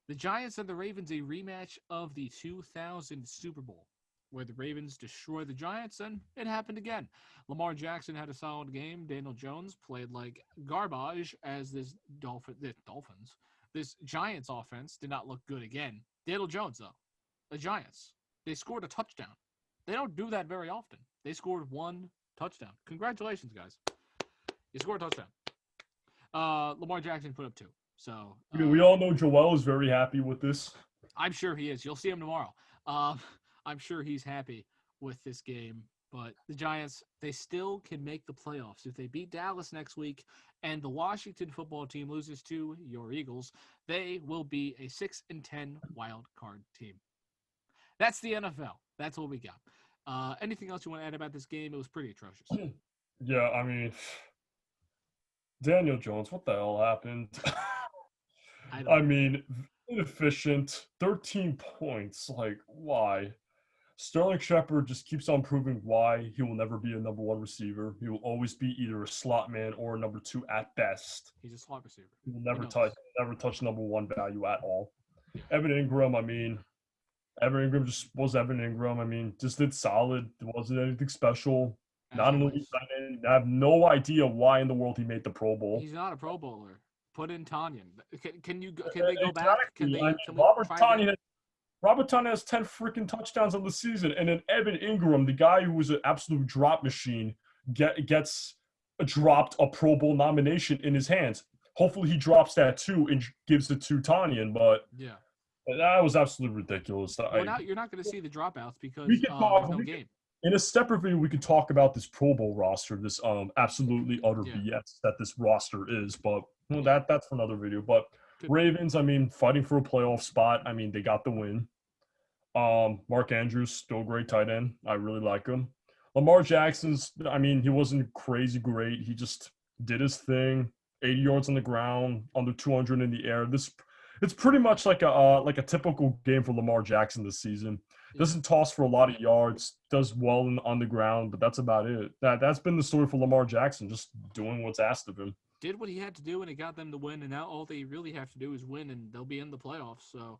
The Giants and the Ravens, a rematch of the 2000 Super Bowl, where the Ravens destroyed the Giants, and it happened again. Lamar Jackson had a solid game. Daniel Jones played like garbage as this Giants offense did not look good again. Daniel Jones, though, the Giants, they scored a touchdown. They don't do that very often. They scored 1 touchdown. Congratulations, guys. You scored a touchdown. Lamar Jackson put up 2. So I mean, we all know Joel is very happy with this. I'm sure he is. You'll see him tomorrow. I'm sure he's happy with this game. But the Giants, they still can make the playoffs. If they beat Dallas next week and the Washington football team loses to your Eagles, they will be a 6-10 wild card team. That's the NFL. That's what we got. Anything else you want to add about this game? It was pretty atrocious. Yeah, I mean, Daniel Jones, what the hell happened? I don't I know. mean, inefficient, 13 points. Like, why? Sterling Shepard just keeps on proving why he will never be a number one receiver. He will always be either a slot man or a number two at best. He's a slot receiver. He will We never know touch this. never touch number one value at all. Yeah. Evan Ingram, I mean, Evan Ingram just was Evan Ingram. I mean, just did solid. It wasn't anything special. As Not an always. elite tight end. I have no idea why in the world he made the Pro Bowl. He's not a Pro Bowler. Put in Tanyan. Can they go back? Exactly. I mean, Can we try again? Robert Tonyan has 10 freaking touchdowns on the season, and then Evan Ingram, the guy who was an absolute drop machine, gets dropped a Pro Bowl nomination in his hands. Hopefully, he drops that too and gives it to Tanyan, but Yeah. that was absolutely ridiculous. Well, now you're not going to see the dropouts because We could there's talk. no game. In a separate video, we could talk about this Pro Bowl roster, this absolutely utter Yeah. BS that this roster is. But well, Yeah. that's for another video. But Ravens, I mean, fighting for a playoff spot. I mean, they got the win. Mark Andrews, still a great tight end. I really like him. Lamar Jackson's, I mean, he wasn't crazy great. He just did his thing. 80 yards on the ground, under 200 in the air. It's pretty much like a typical game for Lamar Jackson this season. Doesn't toss for a lot of yards, does well on the ground, but that's about it. That's been the story for Lamar Jackson, just doing what's asked of him. Did what he had to do, and it got them to win. And now all they really have to do is win, and they'll be in the playoffs. So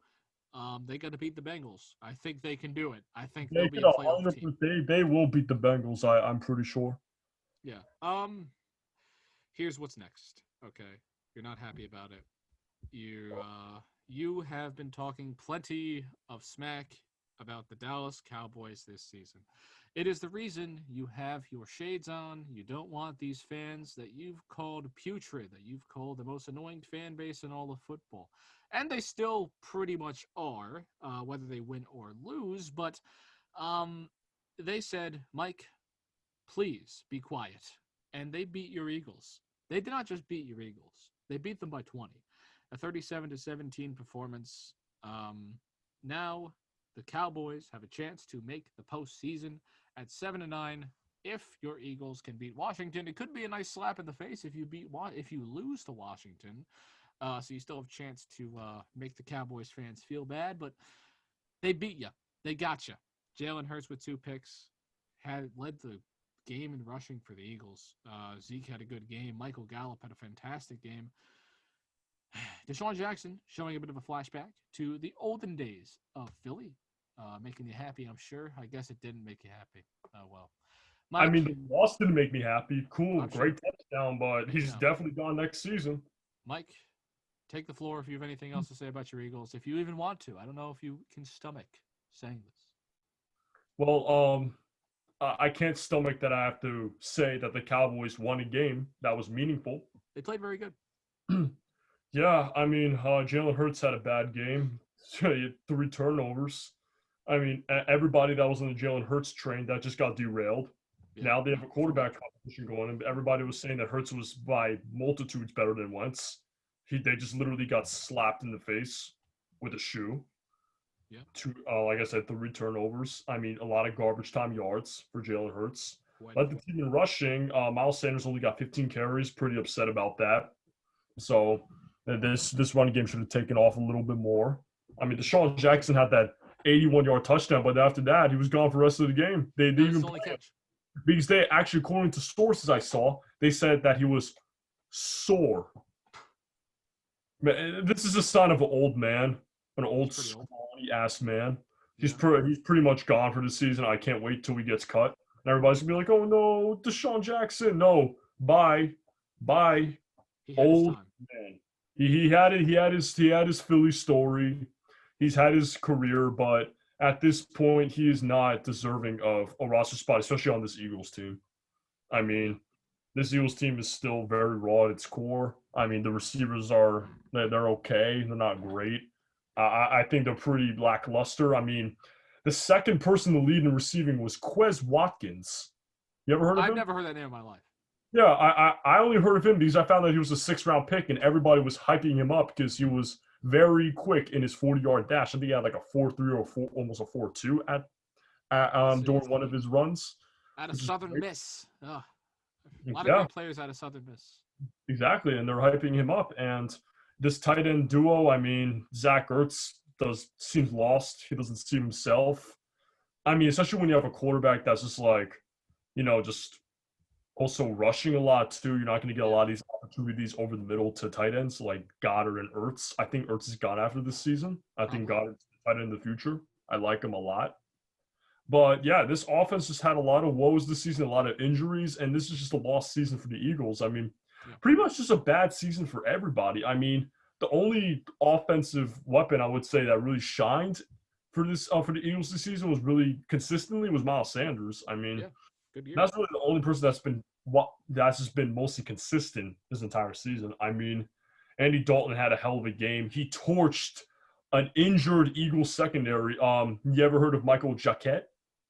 they got to beat the Bengals. I think they can do it. I think they'll be a playoff team. They will beat the Bengals. I'm pretty sure. Yeah. Here's what's next. Okay, you're not happy about it. You have been talking plenty of smack about the Dallas Cowboys this season. It is the reason you have your shades on. You don't want these fans that you've called putrid, that you've called the most annoying fan base in all of football. And they still pretty much are, whether they win or lose. But they said, Mike, please be quiet. And they beat your Eagles. They did not just beat your Eagles. They beat them by 20. A 37-17 performance. Now the Cowboys have a chance to make the postseason at 7-9. If your Eagles can beat Washington, it could be a nice slap in the face if you lose to Washington. So you still have a chance to make the Cowboys fans feel bad, but they beat you. They got you. Jalen Hurts with 2 picks led the game in rushing for the Eagles. Zeke had a good game. Michael Gallup had a fantastic game. Deshaun Jackson showing a bit of a flashback to the olden days of Philly, making you happy, I'm sure. I guess it didn't make you happy. Oh, well. Mike, I mean, the loss didn't make me happy. Cool, great touchdown, but he's definitely gone next season. Mike, take the floor if you have anything else to say about your Eagles, if you even want to. I don't know if you can stomach saying this. Well, I can't stomach that I have to say that the Cowboys won a game that was meaningful. They played very good. Yeah, I mean, Jalen Hurts had a bad game. He had 3 turnovers. I mean, everybody that was on the Jalen Hurts train, that just got derailed. Yeah. Now they have a quarterback competition going, and everybody was saying that Hurts was by multitudes better than Wentz. They just literally got slapped in the face with a shoe. Yeah. 2, like I said, 3 turnovers. I mean, a lot of garbage time yards for Jalen Hurts. Led the team in rushing. Miles Sanders only got 15 carries. Pretty upset about that. So this running game should have taken off a little bit more. I mean, Deshaun Jackson had that 81-yard touchdown, but after that, he was gone for the rest of the game. They didn't even play because they actually, according to sources I saw, they said that he was sore. Man, this is a sign of an old man, an old scrawny-ass man. He's pretty much gone for the season. I can't wait till he gets cut. And everybody's going to be like, oh, no, Deshaun Jackson. No, bye. Old man. He had his Philly story. He's had his career, but at this point, he is not deserving of a roster spot, especially on this Eagles team. I mean, this Eagles team is still very raw at its core. I mean, the receivers they're okay. They're not great. I think they're pretty lackluster. I mean, The second person to lead in receiving was Quez Watkins. You ever heard of I've him? never heard that name in my life. Yeah, I only heard of him because I found that he was a 6th-round pick, and everybody was hyping him up because he was very quick in his 40-yard dash. I think he had like a 4.3 or almost a 4.2 Let's see. during one of his runs, Out of which is Southern great. Miss. Ugh. A lot of Yeah, great players out of Southern Miss. exactly, and they're hyping him up. And this tight end duo, I mean, Zach Ertz seems lost. He doesn't seem himself. I mean, especially when you have a quarterback that's just like, just also rushing a lot too. You're not going to get a lot of these opportunities over the middle to tight ends like Goddard and Ertz. I think Ertz is gone after this season. I think Probably. Goddard's tight end in the future. I like him a lot. But yeah, this offense just had a lot of woes this season, a lot of injuries, and this is just a lost season for the Eagles. I mean, Yeah. pretty much just a bad season for everybody. I mean, the only offensive weapon I would say that really shined for the Eagles this season was really consistently was Miles Sanders. I mean, Yeah. Good year. that's really the only person that's just been mostly consistent this entire season. I mean, Andy Dalton had a hell of a game. He torched an injured Eagles secondary. You ever heard of Michael Jacquet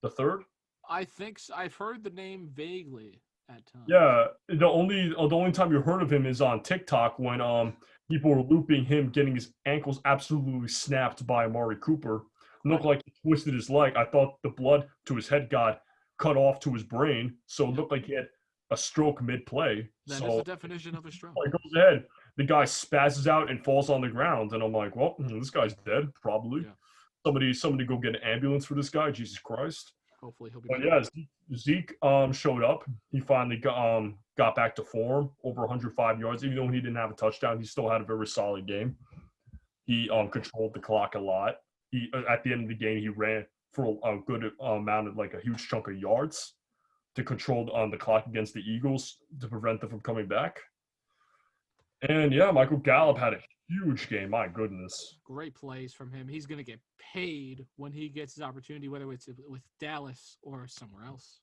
the third? I think so. I've heard the name vaguely at times. Yeah, the only time you heard of him is on TikTok when people were looping him getting his ankles absolutely snapped by Amari Cooper. It looked like he twisted his leg. I thought the blood to his head got cut off to his brain, so it looked like he had a stroke mid-play. That is the definition of a stroke. He goes ahead. The guy spazzes out and falls on the ground, and I'm like, well, this guy's dead, probably. Yeah. Somebody go get an ambulance for this guy, Jesus Christ. Hopefully he'll be But better. yeah, Zeke showed up. He finally got back to form, over 105 yards. Even though he didn't have a touchdown, he still had a very solid game. He controlled the clock a lot. He at the end of the game, he ran for a good amount of like a huge chunk of yards to control the clock against the Eagles to prevent them from coming back. And yeah, Michael Gallup had a huge game. My goodness. Great plays from him. He's going to get paid when he gets his opportunity, whether it's with Dallas or somewhere else.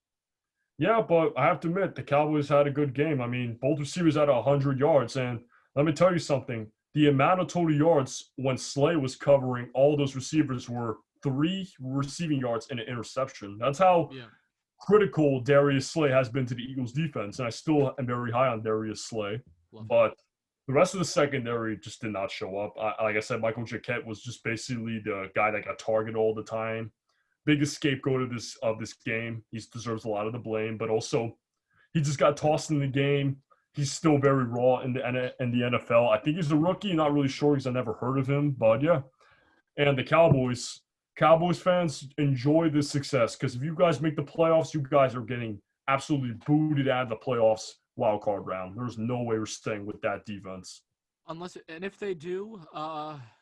Yeah, but I have to admit, the Cowboys had a good game. I mean, both receivers had 100 yards. And let me tell you something. The amount of total yards when Slay was covering all those receivers were 3 receiving yards and an interception. That's how critical Darius Slay has been to the Eagles defense. And I still am very high on Darius Slay. But the rest of the secondary just did not show up. Like I said, Michael Jacquet was just basically the guy that got targeted all the time. Biggest scapegoat of this game. He deserves a lot of the blame, but also he just got tossed in the game. He's still very raw in the NFL. I think he's a rookie. Not really sure because I never heard of him, but yeah. And the Cowboys fans enjoy this success because if you guys make the playoffs, you guys are getting absolutely booted out of the playoffs wild card round. There's no way we're staying with that defense. And if they do,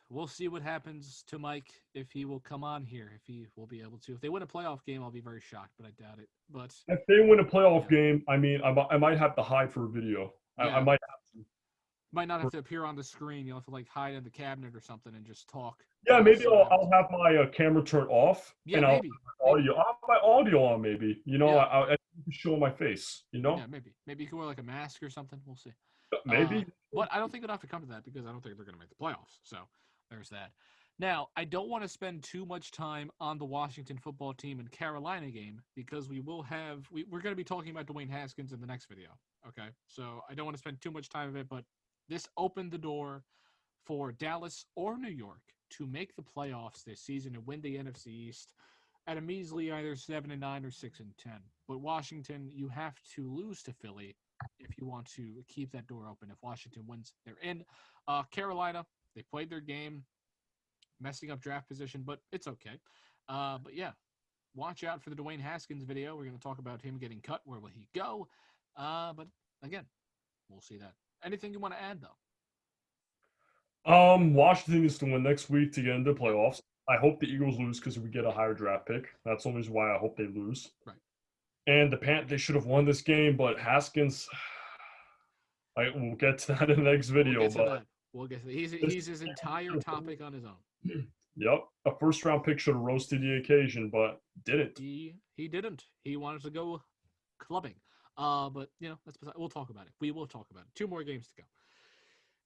we'll see what happens to Mike if he will come on here, if he will be able to. If they win a playoff game, I'll be very shocked, but I doubt it. But if they win a playoff game, I mean, I might have to hide for a video. I might have to. Might not have to appear on the screen. You'll have to like hide in the cabinet or something and just talk. Yeah, maybe I'll have my camera turned off. Yeah, and maybe. I'll have my audio on. Maybe I'll show my face. Yeah, maybe you can wear like a mask or something. We'll see. Maybe. But I don't think it'll have to come to that because I don't think they're going to make the playoffs. So there's that. Now, I don't want to spend too much time on the Washington football team and Carolina game because we're going to be talking about Dwayne Haskins in the next video. Okay, so I don't want to spend too much time of it, but this opened the door for Dallas or New York to make the playoffs this season and win the NFC East at a measly either 7-9 or 6-10. But Washington, you have to lose to Philly if you want to keep that door open. If Washington wins, they're in. Carolina, they played their game, messing up draft position, but it's okay. But yeah, watch out for the Dwayne Haskins video. We're going to talk about him getting cut. Where will he go? But again, we'll see that. Anything you want to add, though? Washington needs to win next week to get into the playoffs. I hope the Eagles lose because we get a higher draft pick. That's the only reason why I hope they lose. Right. And they should have won this game, but Haskins, we'll get to that in the next video. We'll get to that. He's his entire topic on his own. Yep. A first-round pick should have rose to the occasion, but didn't. He didn't. He wanted to go clubbing. But, we'll talk about it. We will talk about it. 2 more games to go.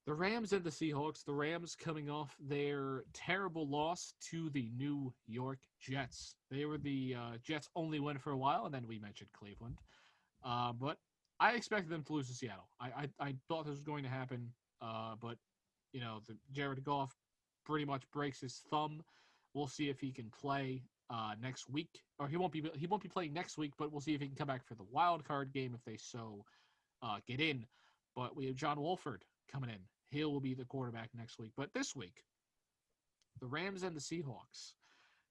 The Rams and the Seahawks. The Rams coming off their terrible loss to the New York Jets. They were the Jets' only win for a while, and then we mentioned Cleveland. But I expected them to lose to Seattle. I thought this was going to happen, but Jared Goff pretty much breaks his thumb. We'll see if he can play next week, or he won't be playing next week. But we'll see if he can come back for the wild card game if they so get in. But we have John Wolford coming in. He will be the quarterback next week. But this week, the Rams and the Seahawks.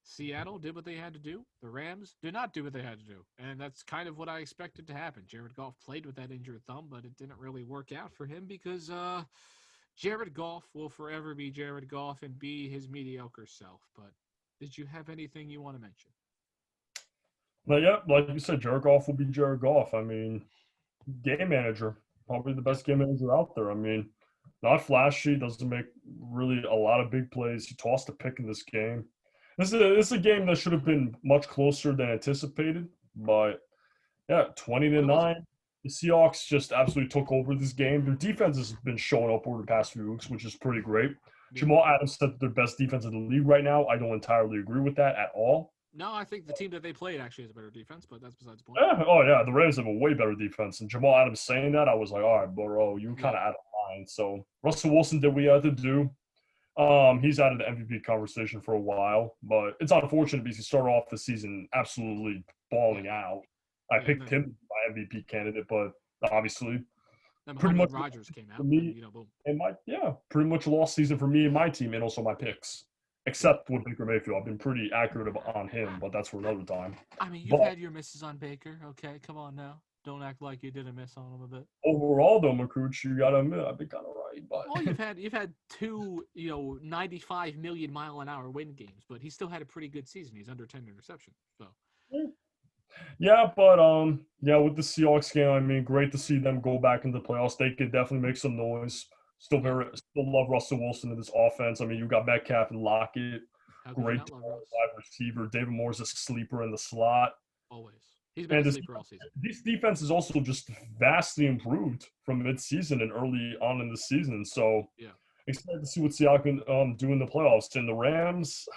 Seattle did what they had to do. The Rams did not do what they had to do. And that's kind of what I expected to happen. Jared Goff played with that injured thumb, but it didn't really work out for him because Jared Goff will forever be Jared Goff and be his mediocre self. But did you have anything you want to mention? But yeah, like you said, Jared Goff will be Jared Goff. I mean, game manager, probably the best game manager out there. I mean, not flashy, doesn't make really a lot of big plays. He tossed a pick in this game. This is a game that should have been much closer than anticipated, but yeah, 20 to What was it? 9. The Seahawks just absolutely took over this game. Their defense has been showing up over the past few weeks, which is pretty great. Yeah. Jamal Adams said they're best defense in the league right now. I don't entirely agree with that at all. No, I think the team that they played actually has a better defense, but that's besides the point. Yeah, oh yeah, the Rams have a way better defense. And Jamal Adams saying that, I was like, all right, bro, you kind of out of line. So Russell Wilson did what he had to do. He's out of the MVP conversation for a while, but it's unfortunate because he started off the season absolutely balling out. I picked him my MVP candidate, but obviously, then pretty much Rodgers came out. for me, boom. And pretty much a lost season for me and my team, and also my picks. Except with Baker Mayfield, I've been pretty accurate on him, but that's for another time. I mean, you've had your misses on Baker. Okay, come on now. Don't act like you didn't miss on him a bit. Overall, though, Makuch, you gotta admit, I've been kind of right. But well, you've had two 95 million mile an hour win games, but he still had a pretty good season. He's under 10 interceptions. So yeah, but with the Seahawks game, I mean, great to see them go back into the playoffs. They could definitely make some noise. Still love Russell Wilson in this offense. I mean, you got Metcalf and Lockett, great wide receiver. David Moore's a sleeper in the slot. Always. He's been a sleeper all season. This defense is also just vastly improved from mid-season and early on in the season. So excited to see what Seattle can do in the playoffs. And the Rams,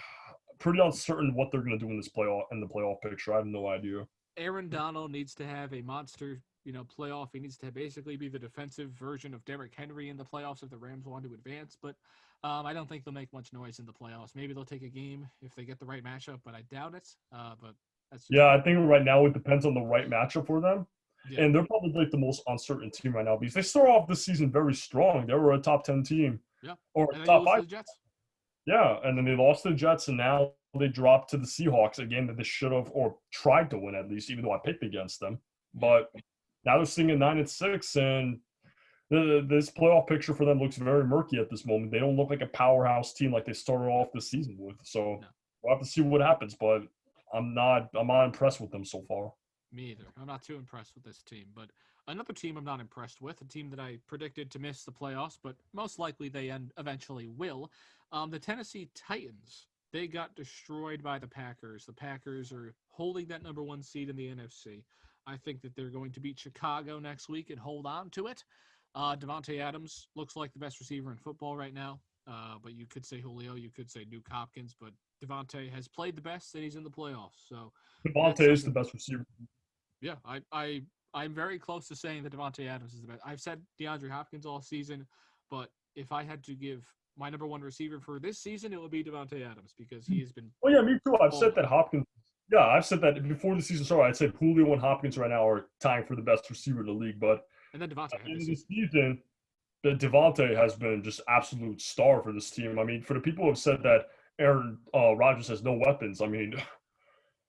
pretty uncertain what they're going to do in the playoff picture. I have no idea. Aaron Donald needs to have a monster playoff. He needs to basically be the defensive version of Derrick Henry in the playoffs if the Rams want to advance. But I don't think they'll make much noise in the playoffs. Maybe they'll take a game if they get the right matchup, but I doubt it. But that's I think right now it depends on the right matchup for them. Yeah. And they're probably like the most uncertain team right now because they start off this season very strong. They were a top 10 team. Yeah. Or and top 5. The Jets. Yeah, and then they lost to the Jets, and now they dropped to the Seahawks, a game that they should have or tried to win at least, even though I picked against them. But now they're sitting at 9-6, and this playoff picture for them looks very murky at this moment. They don't look like a powerhouse team like they started off the season with. So we'll have to see what happens. But I'm not impressed with them so far. Me either. I'm not too impressed with this team. But another team I'm not impressed with, a team that I predicted to miss the playoffs, but most likely they eventually will. The Tennessee Titans. They got destroyed by the Packers. The Packers are holding that number 1 seed in the NFC. I think that they're going to beat Chicago next week and hold on to it. Devontae Adams looks like the best receiver in football right now. But you could say Julio, you could say Duke Hopkins, but Devontae has played the best and he's in the playoffs. So Devontae is the best receiver. Yeah, I'm very close to saying that Devontae Adams is the best. I've said DeAndre Hopkins all season, but if I had to give my number 1 receiver for this season, it would be Devontae Adams because he has been. Well, yeah, me too. I've said that Hopkins. Yeah, I've said that before the season started. I said Julio and Hopkins right now are tying for the best receiver in the league. But and then Devontae at the end of the season, Devontae has been just absolute star for this team. I mean, for the people who have said that Aaron Rodgers has no weapons, I mean,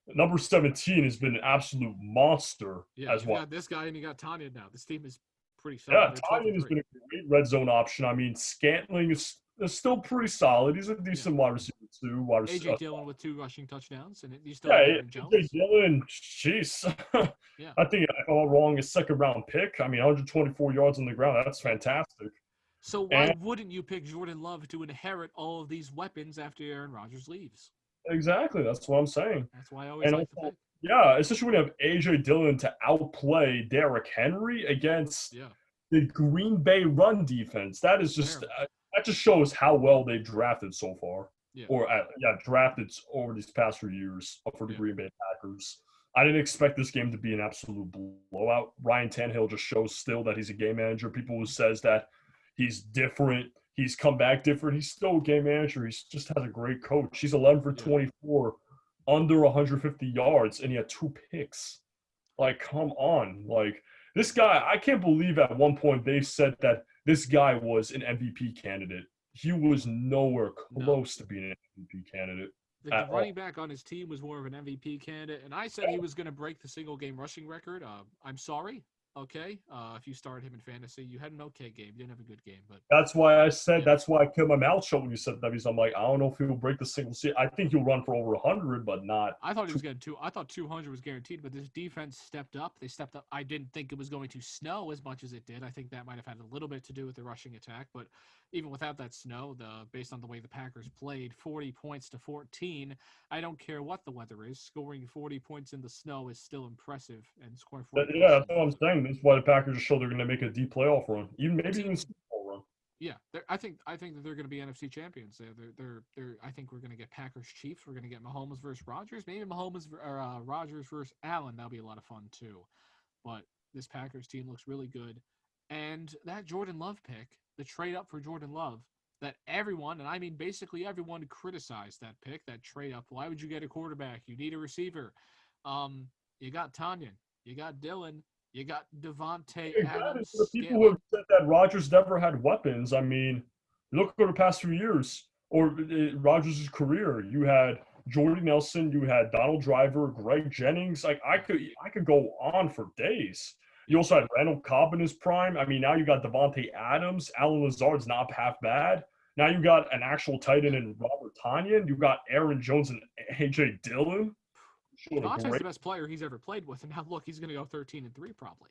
number 17 has been an absolute monster as well. You got this guy and you got Tanya now. This team is pretty solid. Yeah, Tanya has been a great red zone option. I mean, Scantling is still pretty solid. He's a decent wide receiver too. AJ Dillon with 2 rushing touchdowns, and you still AJ Dillon, jeez. I think I got wrong. A second-round pick. I mean, 124 yards on the ground. That's fantastic. So why wouldn't you pick Jordan Love to inherit all of these weapons after Aaron Rodgers leaves? Exactly. That's what I'm saying. That's why I always like to pick. Yeah, especially when you have AJ Dillon to outplay Derrick Henry against the Green Bay run defense. That is just Terrible. that just shows how well they've drafted so far, Yeah. or drafted over these past few years for the Yeah. Green Bay Packers. I didn't expect this game to be an absolute blowout. Ryan Tannehill just shows still that he's a game manager. People who says that he's different, he's come back different. He's still a game manager. He just has a great coach. He's 11 for Yeah. 24, under 150 yards, and he had 2 picks. Like, come on. Like, this guy, I can't believe at one point they said that this guy was an MVP candidate. He was nowhere No. close to being an MVP candidate. The running back on his team was more of an MVP candidate, and I said he was going to break the single game rushing record. I'm sorry. Okay. If you started him in fantasy, you had an okay game. You didn't have a good game, but That's why I said, yeah. that's why I kept my mouth shut when you said that, because I'm like, I don't know if he'll break the single season. I think he'll run for over 100, but not. I thought he was getting two. I thought 200 was guaranteed, but this defense stepped up. They stepped up. I didn't think it was going to snow as much as it did. I think that might have had a little bit to do with the rushing attack, but even without that snow, based on the way the Packers played, 40 points to 14. I don't care what the weather is. Scoring 40 points in the snow is still impressive, and scoring 40 Yeah, points. that's what I'm saying. That's why the Packers show they're going to make a deep playoff run, maybe even Super Bowl run. Yeah, I think that they're going to be NFC champions. They're. I think we're going to get Packers Chiefs. We're going to get Mahomes versus Rodgers. Maybe Mahomes or Rodgers versus Allen. That'll be a lot of fun too. But this Packers team looks really good, and that Jordan Love pick, the trade up for Jordan Love, that everyone, and I mean basically everyone, criticized that pick, that trade up. Why would you get a quarterback? You need a receiver. You got Tanyan, you got Dylan, you got Devontae Exactly. Adams, For the people who Scantling. have said that Rodgers never had weapons, I mean, look over the past few years or Rodgers' career. You had Jordy Nelson, you had Donald Driver, Greg Jennings. Like, I could go on for days. You also had Randall Cobb in his prime. I mean, now you got Devontae Adams. Alan Lazard's not half bad. Now you got an actual tight end in Robert Tanyan. You got Aaron Jones and AJ Dillon. Devontae's the best player he's ever played with, and now look, he's going to go 13-3 probably.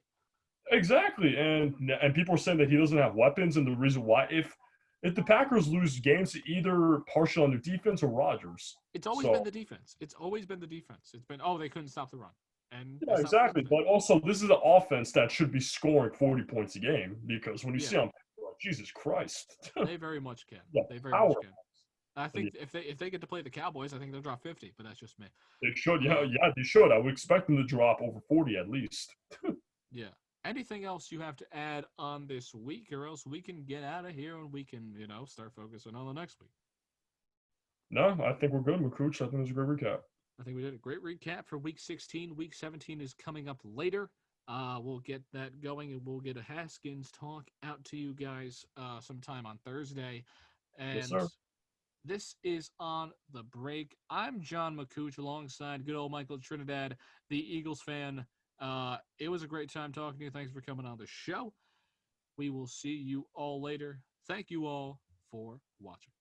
Exactly, and people are saying that he doesn't have weapons, and the reason why, if the Packers lose games, either partial on their defense or Rodgers. It's always been the defense. It's always been the defense. It's been they couldn't stop the run, and Yeah, exactly. But also, this is an offense that should be scoring 40 points a game, because when you see them, like, Jesus Christ, they very much can. yeah, They very much can. I think if they get to play the Cowboys, I think they'll drop 50, but that's just me. They should, yeah, they should. I would expect them to drop over 40 at least. Yeah. Anything else you have to add on this week, or else we can get out of here and we can, start focusing on the next week? No, I think we're good, Makuch. I think it was a great recap. I think we did a great recap for Week 16. Week 17 is coming up later. We'll get that going, and we'll get a Haskins talk out to you guys sometime on Thursday. And Yes, sir. this is On the Break. I'm John McCooch alongside good old Michael Trinidad, the Eagles fan. It was a great time talking to you. Thanks for coming on the show. We will see you all later. Thank you all for watching.